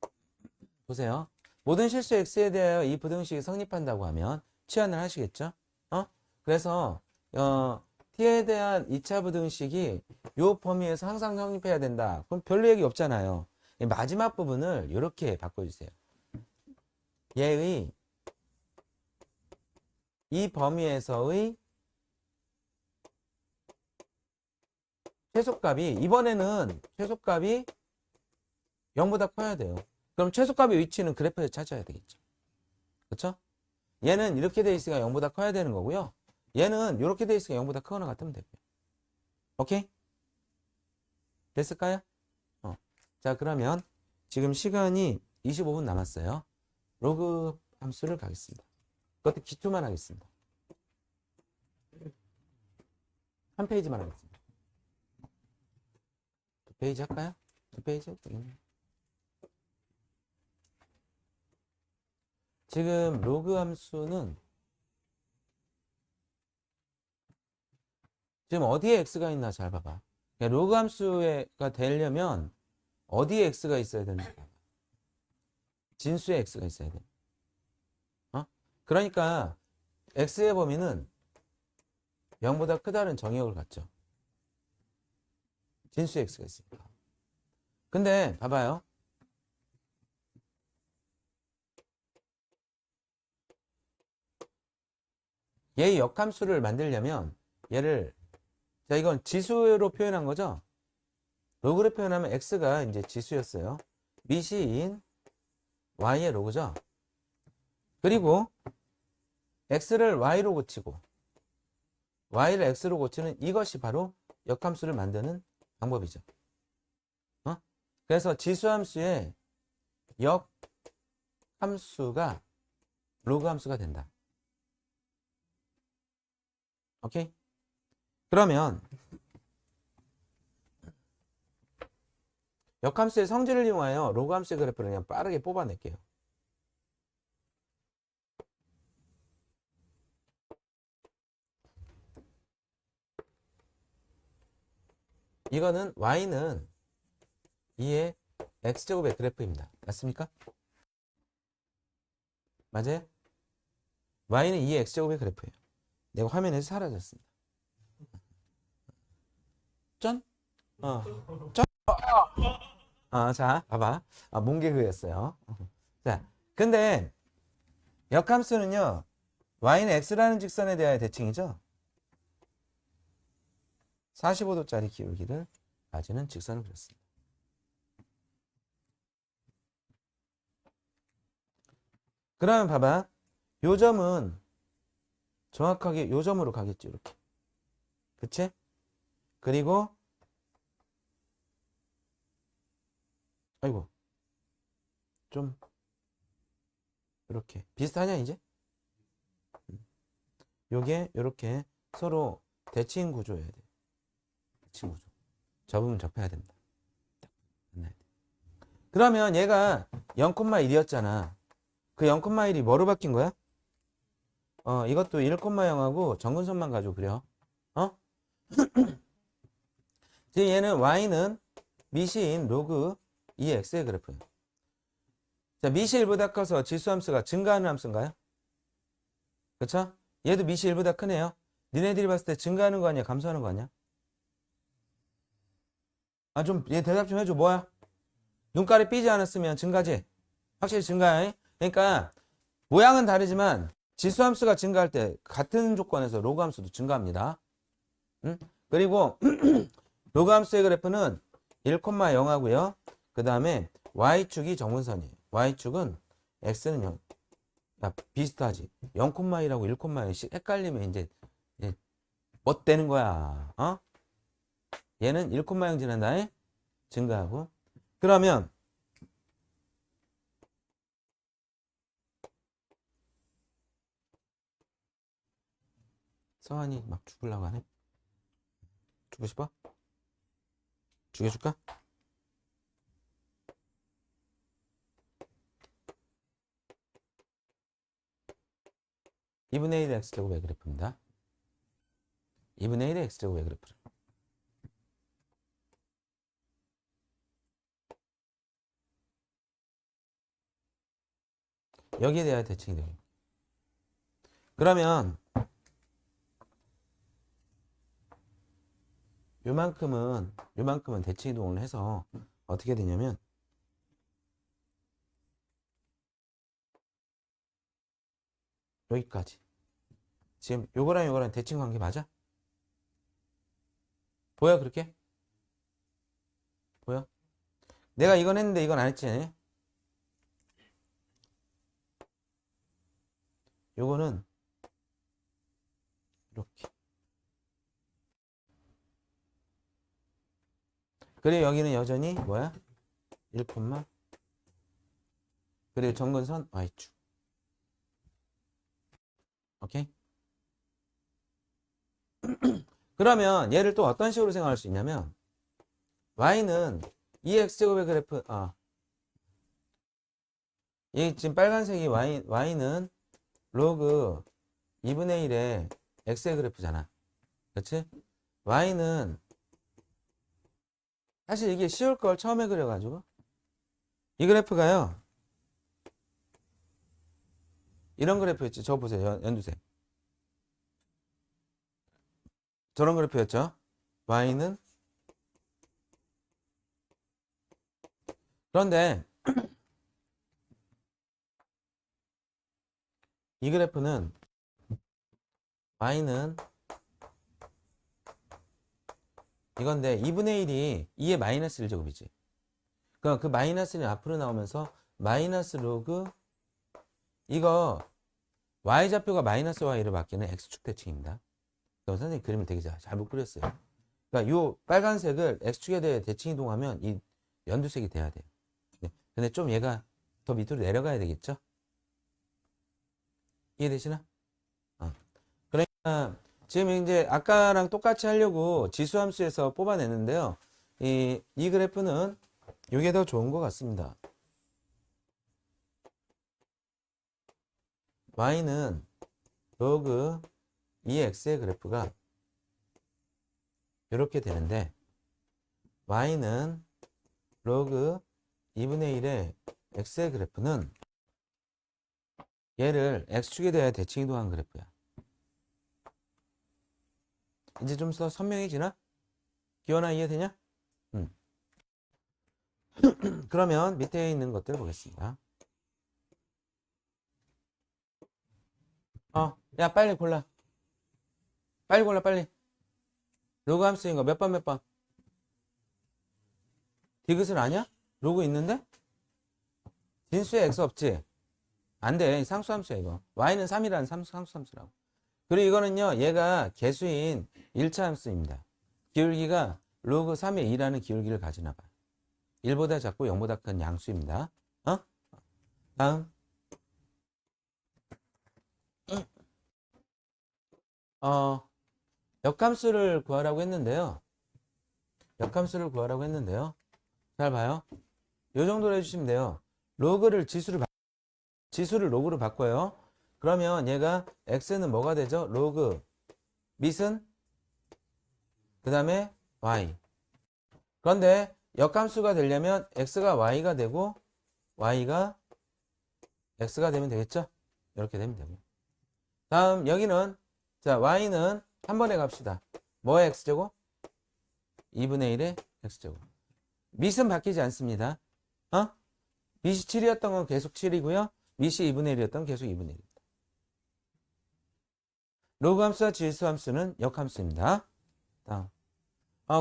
보세요. 모든 실수 x에 대하여 이 부등식이 성립한다고 하면 치환을 하시겠죠? 그래서 t에 대한 2차 부등식이 요 범위에서 항상 성립해야 된다. 그럼 별로 얘기 없잖아요. 마지막 부분을 이렇게 바꿔주세요. 얘의 이 범위에서의 최소값이 이번에는 최소값이 0보다 커야 돼요. 그럼 최소값의 위치는 그래프에서 찾아야 되겠죠. 그렇죠? 얘는 이렇게 돼 있으니까 0보다 커야 되는 거고요. 얘는 이렇게 돼 있으니까 0보다 크거나 같으면 되고요. 오케이? 됐을까요? 자, 그러면 지금 시간이 25분 남았어요. 로그 함수를 가겠습니다. 그것도 기초만 하겠습니다. 한 페이지만 하겠습니다. 두 페이지 할까요? 두 페이지? 지금 로그 함수는 지금 어디에 x가 있나 잘 봐봐. 로그 함수가 되려면 어디에 x가 있어야 되는지 봐봐. 진수에 x가 있어야 돼. 그러니까 x의 범위는 0보다 크다는 정의역을 갖죠. 진수에 x가 있으니까. 근데 봐봐요. 얘의 역함수를 만들려면 얘를 자 이건 지수로 표현한 거죠. 로그로 표현하면 x가 이제 지수였어요. 미시인 y의 로그죠. 그리고 x를 y로 고치고 y를 x로 고치는 이것이 바로 역함수를 만드는 방법이죠. 그래서 지수함수의 역함수가 로그 함수가 된다. 오케이? 그러면 역함수의 성질을 이용하여 로그 함수의 그래프를 그냥 빠르게 뽑아낼게요. 이거는 y는 2의 x제곱의 그래프입니다. 맞습니까? 맞아요? y는 2의 x제곱의 그래프예요. 내가 화면에서 사라졌습니다. 짠? 짠? 자, 봐봐. 몽개그였어요. 자, 근데 역함수는요, y는 x라는 직선에 대하여 대칭이죠. 45도짜리 기울기를 가지는 직선을 그렸습니다. 그러면 봐봐. 요 점은 정확하게 요 점으로 가겠죠. 이렇게. 그치? 그리고 아이고 좀 이렇게 비슷하냐 이제? 요게 요렇게 서로 대칭 구조여야 돼. 대칭 구조. 접으면 접해야 된다. 만나야 돼. 그러면 얘가 0,1이었잖아. 그 0,1이 뭐로 바뀐 거야? 이것도 1,0하고 정근선만 가지고 그려. 지금 얘는 y는 미시인 로그 2x의 그래프예요. 자, 미시 1보다 커서 지수함수가 증가하는 함수인가요? 그쵸? 얘도 미시 1보다 크네요. 니네들이 봤을 때 증가하는 거 아니야? 감소하는 거 아니야? 좀 얘 대답 좀 해줘. 뭐야? 눈깔이 삐지 않았으면 증가지? 확실히 증가해. 그러니까 모양은 다르지만 지수함수가 증가할 때 같은 조건에서 로그함수도 증가합니다. 응? 그리고 로그함수의 그래프는 1,0 하고요. 그 다음에 y축이 정분선이에요. y축은 x는 0. 야, 비슷하지. 0,1하고 1,1씩 헷갈리면 이제 뭐 되는 거야? 얘는 1,0 지난다에 증가하고. 그러면 서한이 막 죽으려고 하네. 죽고 싶어? 죽여줄까? (2분의 1 x제곱의 그래프입니다. 2분의 1 x제곱의 그래프를 여기에 대하여 대칭이 되고. 그러면 요만큼은 대칭 이동을 해서 어떻게 되냐면 여기까지. 지금 요거랑 대칭 관계 맞아? 보여 그렇게? 보여? 내가 이건 했는데 이건 안 했지? 요거는 이렇게. 그리고 여기는 여전히 뭐야? 1, 그리고 정근선 y축. 오케이? 그러면 얘를 또 어떤 식으로 생각할 수 있냐면 y는 2x제곱의 그래프 이 지금 빨간색이 y는 로그 2분의 1의 x의 그래프잖아. 그렇지? y는 사실 이게 쉬울 걸 처음에 그려가지고 이 그래프가요 이런 그래프였지. 저 보세요. 연두색 저런 그래프였죠. y는 그런데 이 그래프는 y는 이건데 2분의 1이 2의 마이너스 1제곱이지. 그럼 그 마이너스 1이 앞으로 나오면서 마이너스 로그 이거 y좌표가 마이너스 y로 바뀌는 x축 대칭입니다. 그럼 선생님 그림을 되게 잘 못 그렸어요. 그러니까 요 빨간색을 x축에 대해 대칭 이동하면 이 연두색이 돼야 돼요. 근데 좀 얘가 더 밑으로 내려가야 되겠죠? 이해되시나? 그러니까 지금 이제 아까랑 똑같이 하려고 지수함수에서 뽑아냈는데요. 이 그래프는 이게 더 좋은 것 같습니다. y는 로그 2x의 그래프가 이렇게 되는데 y는 로그 2분의 1의 x의 그래프는 얘를 x축에 대해 대칭 이동한 그래프야. 이제 좀 더 선명해지나? 기원아 이해되냐? 그러면 밑에 있는 것들 보겠습니다. 야 빨리 골라. 빨리 골라 빨리. 로그 함수인 거 몇 번 몇 번? 디귿을 아냐? 로그 있는데? 진수에 x 없지? 안 돼. 상수함수야 이거. y는 3이라는 상수함수라고. 그리고 이거는요. 얘가 개수인 1차 함수입니다. 기울기가 로그 3의 2라는 기울기를 가지나 봐요. 1보다 작고 0보다 큰 양수입니다. 어? 다음. 역함수를 구하라고 했는데요. 역함수를 구하라고 했는데요. 잘 봐요. 요 정도로 해주시면 돼요. 로그를 지수를 로그로 바꿔요. 그러면 얘가 x는 뭐가 되죠? 로그 밑은 그 다음에 y. 그런데 역함수가 되려면 x가 y가 되고 y가 x가 되면 되겠죠? 이렇게 되면 되고. 다음 여기는 자 y는 한 번에 갑시다. 뭐의 x제곱? 2분의 1의 x제곱. 밑은 바뀌지 않습니다. 밑이 7이었던 건 계속 7이고요. 밑이 2분의 1이었던 건 계속 2분의 1입니다. 로그 함수와 지수 함수는 역함수입니다. 다음.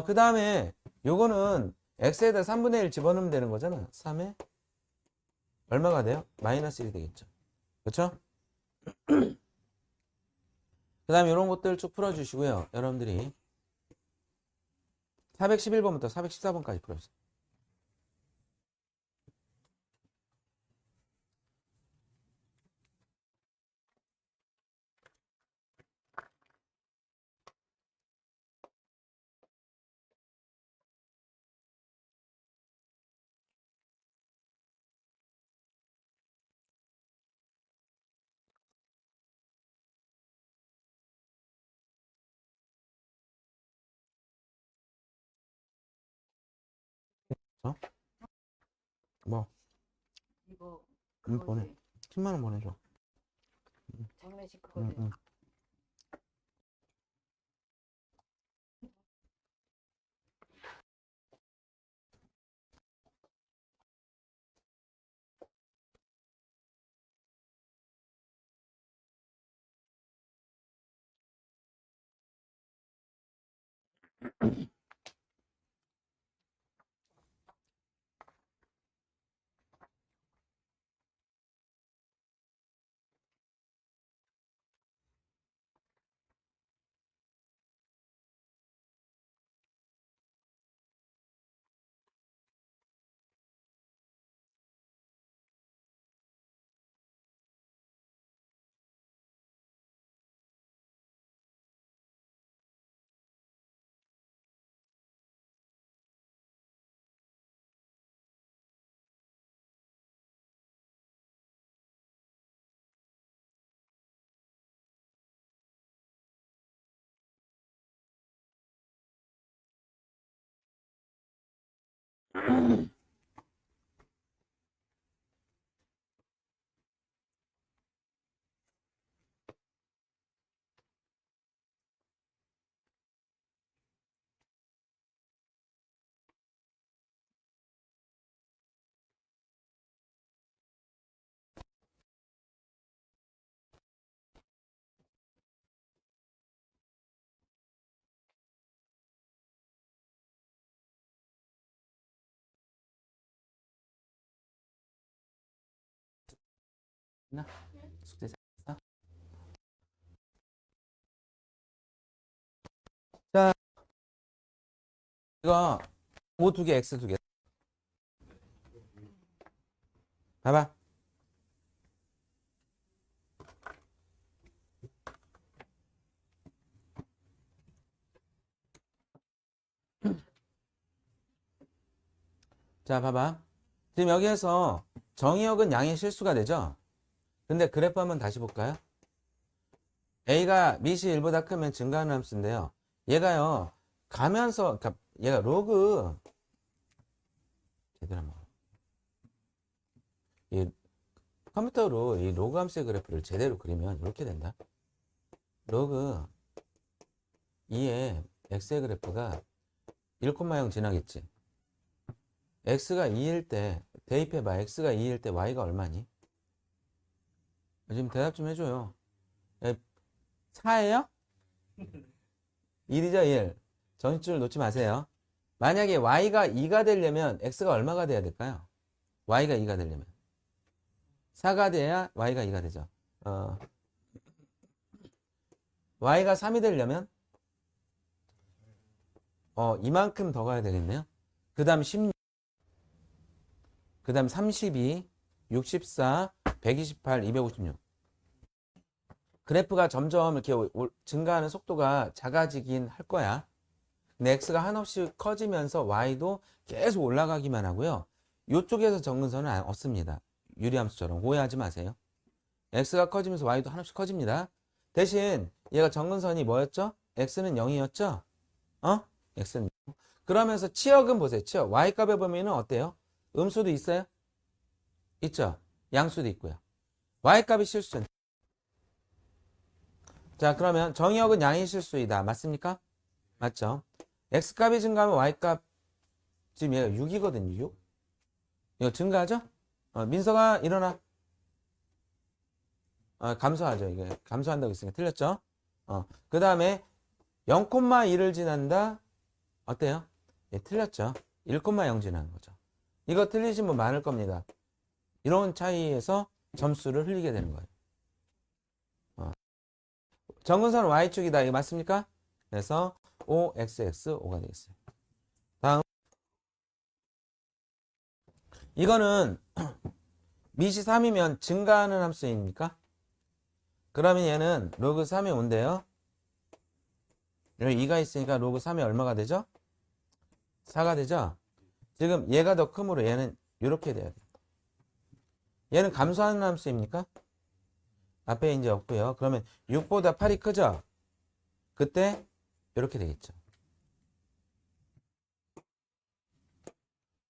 그 다음에 요거는 x에다 3분의 1 집어넣으면 되는 거잖아. 3에 얼마가 돼요? 마이너스 1이 되겠죠. 그렇죠? 그 다음에 이런 것들 쭉 풀어주시고요. 여러분들이 411번부터 414번까지 풀어주세요. 어? 뭐? 이거 보내. 그거지. 10만 원 보내줘. 장례식 응, 그거지. 응. 나 숙제 잘했어? 자, 이거 O 두 개, X 두 개. 봐봐. 자, 봐봐. 지금 여기에서 정의역은 양의 실수가 되죠? 근데 그래프 한번 다시 볼까요? A가 밑이 1보다 크면 증가하는 함수인데요. 얘가요, 가면서, 그러니까 얘가 로그, 제대로 한번. 이 컴퓨터로 이 로그 함수의 그래프를 제대로 그리면 이렇게 된다. 로그 2의 x의 그래프가 1,0 지나겠지. x가 2일 때 대입해봐. x가 2일 때 y가 얼마니? 지금 대답 좀 해줘요. 4예요? 1이죠 1. 정식줄 놓지 마세요. 만약에 y가 2가 되려면 x가 얼마가 돼야 될까요? y가 2가 되려면 4가 돼야 y가 2가 되죠. y가 3이 되려면 이만큼 더 가야 되겠네요. 그 다음 16, 그 다음 32, 64, 128, 256. 그래프가 점점 이렇게 증가하는 속도가 작아지긴 할 거야. 근데 x가 한없이 커지면서 y도 계속 올라가기만 하고요. 이쪽에서 정근선은 없습니다. 유리함수처럼 오해하지 마세요. x가 커지면서 y도 한없이 커집니다. 대신 얘가 정근선이 뭐였죠? x는 0이었죠? x는 0. 그러면서 치역은 보세요. 치역. y값에 보면은 어때요? 음수도 있어요? 있죠? 양수도 있고요. y값이 실수죠. 자, 그러면 정의역은 양이 실수이다. 맞습니까? 맞죠? x값이 증가하면 y값, 지금 얘가 6이거든요. 6. 이거 증가하죠? 민서가 일어나. 감소하죠. 이게 감소한다고 했으니까 틀렸죠? 그 다음에 0,2를 지난다. 어때요? 예, 틀렸죠? 1,0 지나는 거죠. 이거 틀리신 분 많을 겁니다. 이런 차이에서 점수를 흘리게 되는 거예요. 정근선은 y축이다. 이거 맞습니까? 그래서 5xx5가 되겠어요. 다음 이거는 밑이 3이면 증가하는 함수입니까? 그러면 얘는 로그 3이 온대요. 여기 2가 있으니까 로그 3이 얼마가 되죠? 4가 되죠? 지금 얘가 더 크므로 얘는 이렇게 돼야 돼요. 얘는 감소하는 함수입니까? 앞에 이제 없고요. 그러면 6보다 8이 크죠? 그때 이렇게 되겠죠.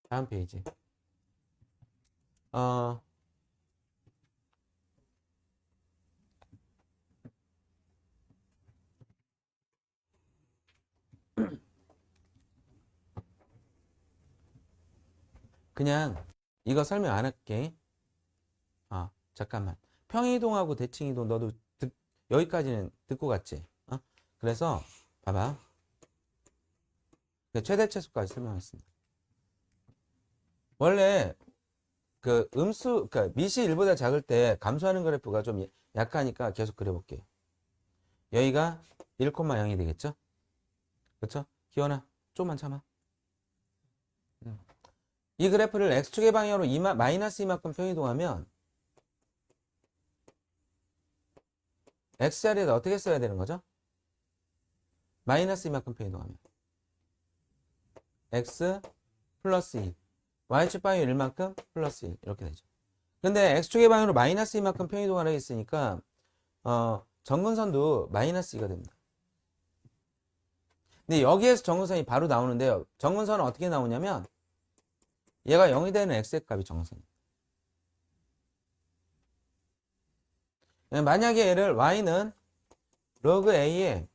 다음 페이지. 그냥 이거 설명 안 할게. 잠깐만. 평이동하고 대칭이동 너도 여기까지는 듣고 갔지? 그래서 봐봐. 최대 최소까지 설명했습니다. 원래 그 그러니까 밑이 1보다 작을 때 감소하는 그래프가 좀 약하니까 계속 그려볼게요. 여기가 1,0이 되겠죠? 그렇죠? 기원아, 조금만 참아. 이 그래프를 x축의 방향으로 마이너스 이만큼 평이동하면 x자리에다 어떻게 써야 되는 거죠? 마이너스 이만큼 평이동하면 x 플러스 2 y축 방향 1만큼 플러스 1 이렇게 되죠. 근데 x축의 방향으로 마이너스 이만큼 평이동하라 했으니까 정근선도 마이너스 2가 됩니다. 근데 여기에서 정근선이 바로 나오는데요. 정근선은 어떻게 나오냐면 얘가 0이 되는 x의 값이 정근선입니다. 만약에 얘를 y는 로그 a에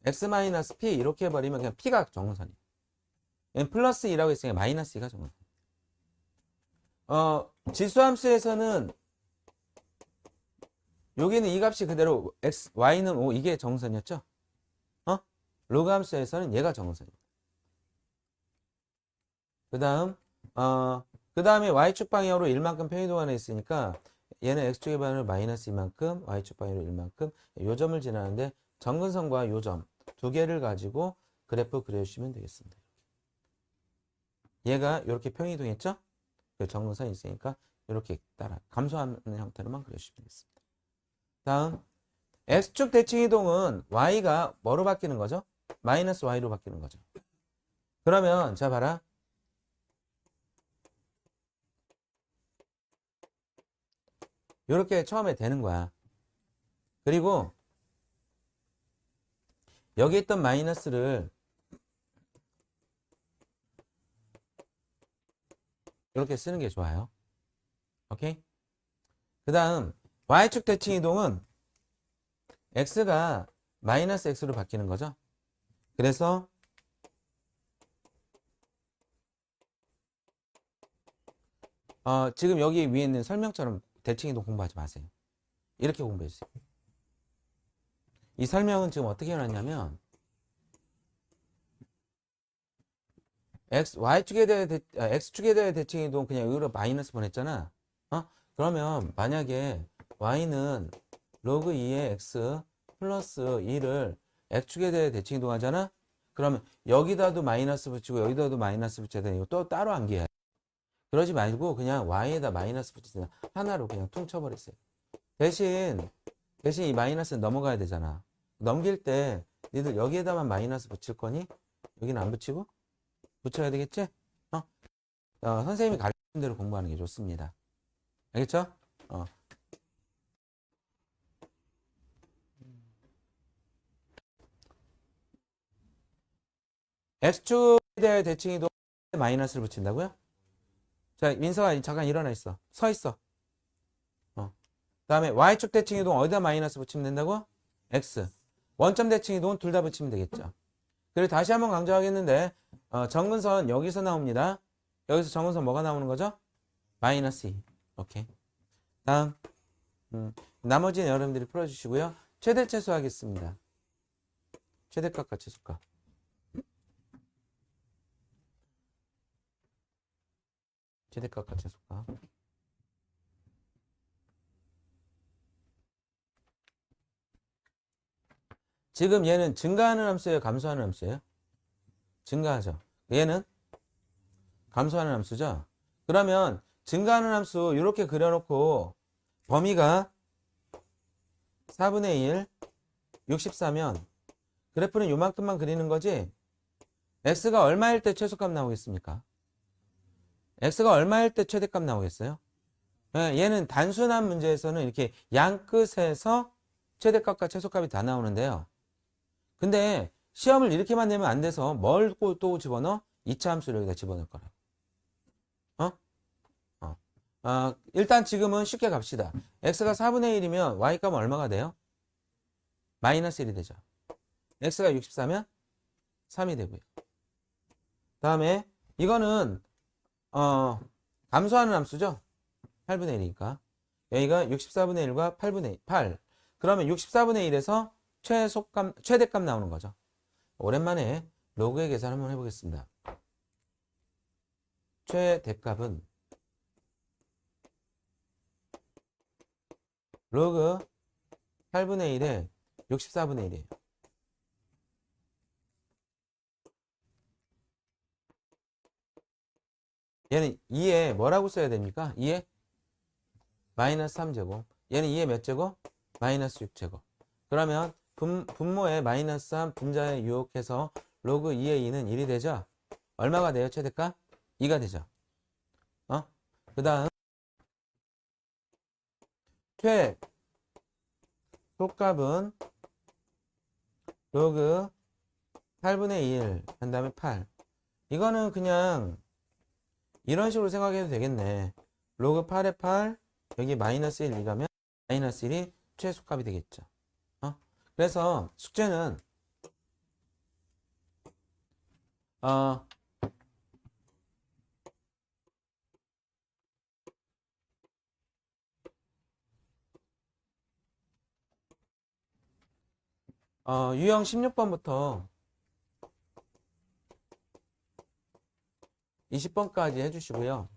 x-p 이렇게 해버리면 그냥 p가 정근선이에요. 얘는 플러스 2라고 했으니까 마이너스 2가 정근선. 지수함수에서는 여기는 이 값이 그대로 y는 5 이게 정근선이었죠? 로그 함수에서는 얘가 정근선입니다. 그 다음에 y축 방향으로 1만큼 평이동하나 있으니까 얘는 x축의 방향으로 마이너스 2만큼 y축 방향으로 1만큼 요 점을 지나는데 정근선과 요 점 두 개를 가지고 그래프 그려주시면 되겠습니다. 얘가 이렇게 평이동했죠? 정근선이 있으니까 이렇게 따라 감소하는 형태로만 그려주시면 되겠습니다. 다음 x축 대칭이동은 y가 뭐로 바뀌는 거죠? 마이너스 y로 바뀌는 거죠. 그러면 자 봐라. 이렇게 처음에 되는 거야. 그리고 여기 있던 마이너스를 이렇게 쓰는 게 좋아요. 오케이? 그 다음 y축 대칭 이동은 x가 마이너스 x로 바뀌는 거죠. 그래서 지금 여기 위에 있는 설명처럼 대칭 이동 공부하지 마세요. 이렇게 공부해 주세요. 이 설명은 지금 어떻게 해놨냐면 x축에 대해 대칭 이동 그냥 여기로 마이너스 보냈잖아. 그러면 만약에 y는 로그 2의 x 플러스 2를 x축에 대해 대칭 이동하잖아? 그러면 여기다도 마이너스 붙이고 여기다도 마이너스 붙여야 되니까 또 따로 암기해. 그러지 말고 그냥 y에다 마이너스 붙이잖아. 하나로 그냥 퉁쳐버렸어요. 대신 이 마이너스는 넘어가야 되잖아. 넘길 때 니들 여기에다만 마이너스 붙일 거니? 여기는 안 붙이고? 붙여야 되겠지? 선생님이 가르친 대로 공부하는 게 좋습니다. 알겠죠? x축에 대해 대칭이도 마이너스를 붙인다고요? 자, 민서가 잠깐 일어나 있어. 서 있어. 다음에 y축 대칭 이동 어디다 마이너스 붙이면 된다고? x. 원점 대칭 이동은 둘 다 붙이면 되겠죠. 그리고 다시 한번 강조하겠는데 정근선 여기서 나옵니다. 여기서 정근선 뭐가 나오는 거죠? 마이너스 2. 오케이. 다음 나머지는 여러분들이 풀어주시고요. 최대최소 하겠습니다. 최대값과 최소값. 최대값과 최소값. 지금 얘는 증가하는 함수예요? 감소하는 함수예요? 증가하죠. 얘는 감소하는 함수죠. 그러면 증가하는 함수 이렇게 그려놓고 범위가 4분의 1, 64면 그래프는 요만큼만 그리는 거지. x가 얼마일 때 최소값 나오겠습니까? x가 얼마일 때 최대값 나오겠어요? 얘는 단순한 문제에서는 이렇게 양 끝에서 최대값과 최소값이 다 나오는데요. 근데 시험을 이렇게만 내면 안 돼서 뭘 또 집어넣어? 2차 함수를 여기다 집어넣을 거라고. 일단 지금은 쉽게 갑시다. x가 4분의 1이면 y값은 얼마가 돼요? 마이너스 1이 되죠. x가 64면 3이 되고요. 다음에 이거는 감소하는 함수죠. 8분의 1이니까. 여기가 64분의 1과 8분의 8. 그러면 64분의 1에서 최대값 나오는 거죠. 오랜만에 로그의 계산 한번 해보겠습니다. 최대값은 로그 8분의 1에 64분의 1이에요. 얘는 2에 뭐라고 써야 됩니까? 2에 마이너스 3제곱. 얘는 2에 몇 제곱? 마이너스 6제곱. 그러면 분모에 마이너스 3, 분자에 유혹해서 로그 2의 2는 1이 되죠? 얼마가 돼요? 최대값? 2가 되죠. 그 다음 최소값은 로그 8분의 1 한 다음에 8. 이거는 그냥 이런 식으로 생각해도 되겠네. 로그 8에 8 여기 마이너스 1 이가면 마이너스 1이 최소값이 되겠죠. 그래서 숙제는 유형 16번부터 20번까지 해주시고요.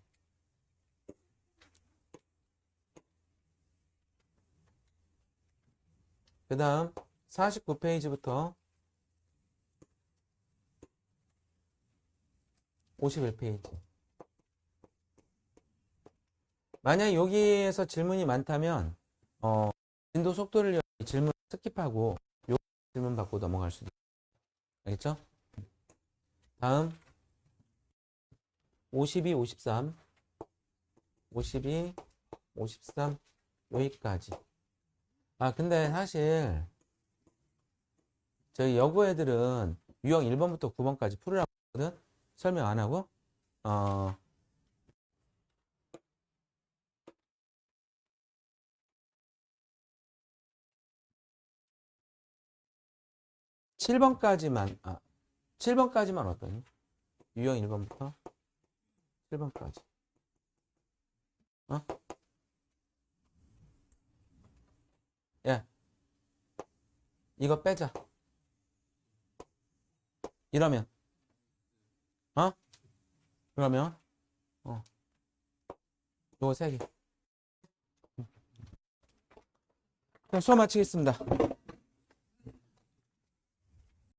그 다음 49페이지부터 51페이지. 만약 여기에서 질문이 많다면 진도 속도를 위해 질문 스킵하고 요 질문 받고 넘어갈 수도 있어요. 알겠죠? 다음 52, 53 52, 53 여기까지. 근데 사실 저희 여고 애들은 유형 1번부터 9번까지 풀으라고 하거든? 설명 안 하고 7번까지만 7번까지만 어떠니? 유형 1번부터 7번까지. 야, 이거 빼자. 이러면 그러면 요거 3개. 수업 마치겠습니다.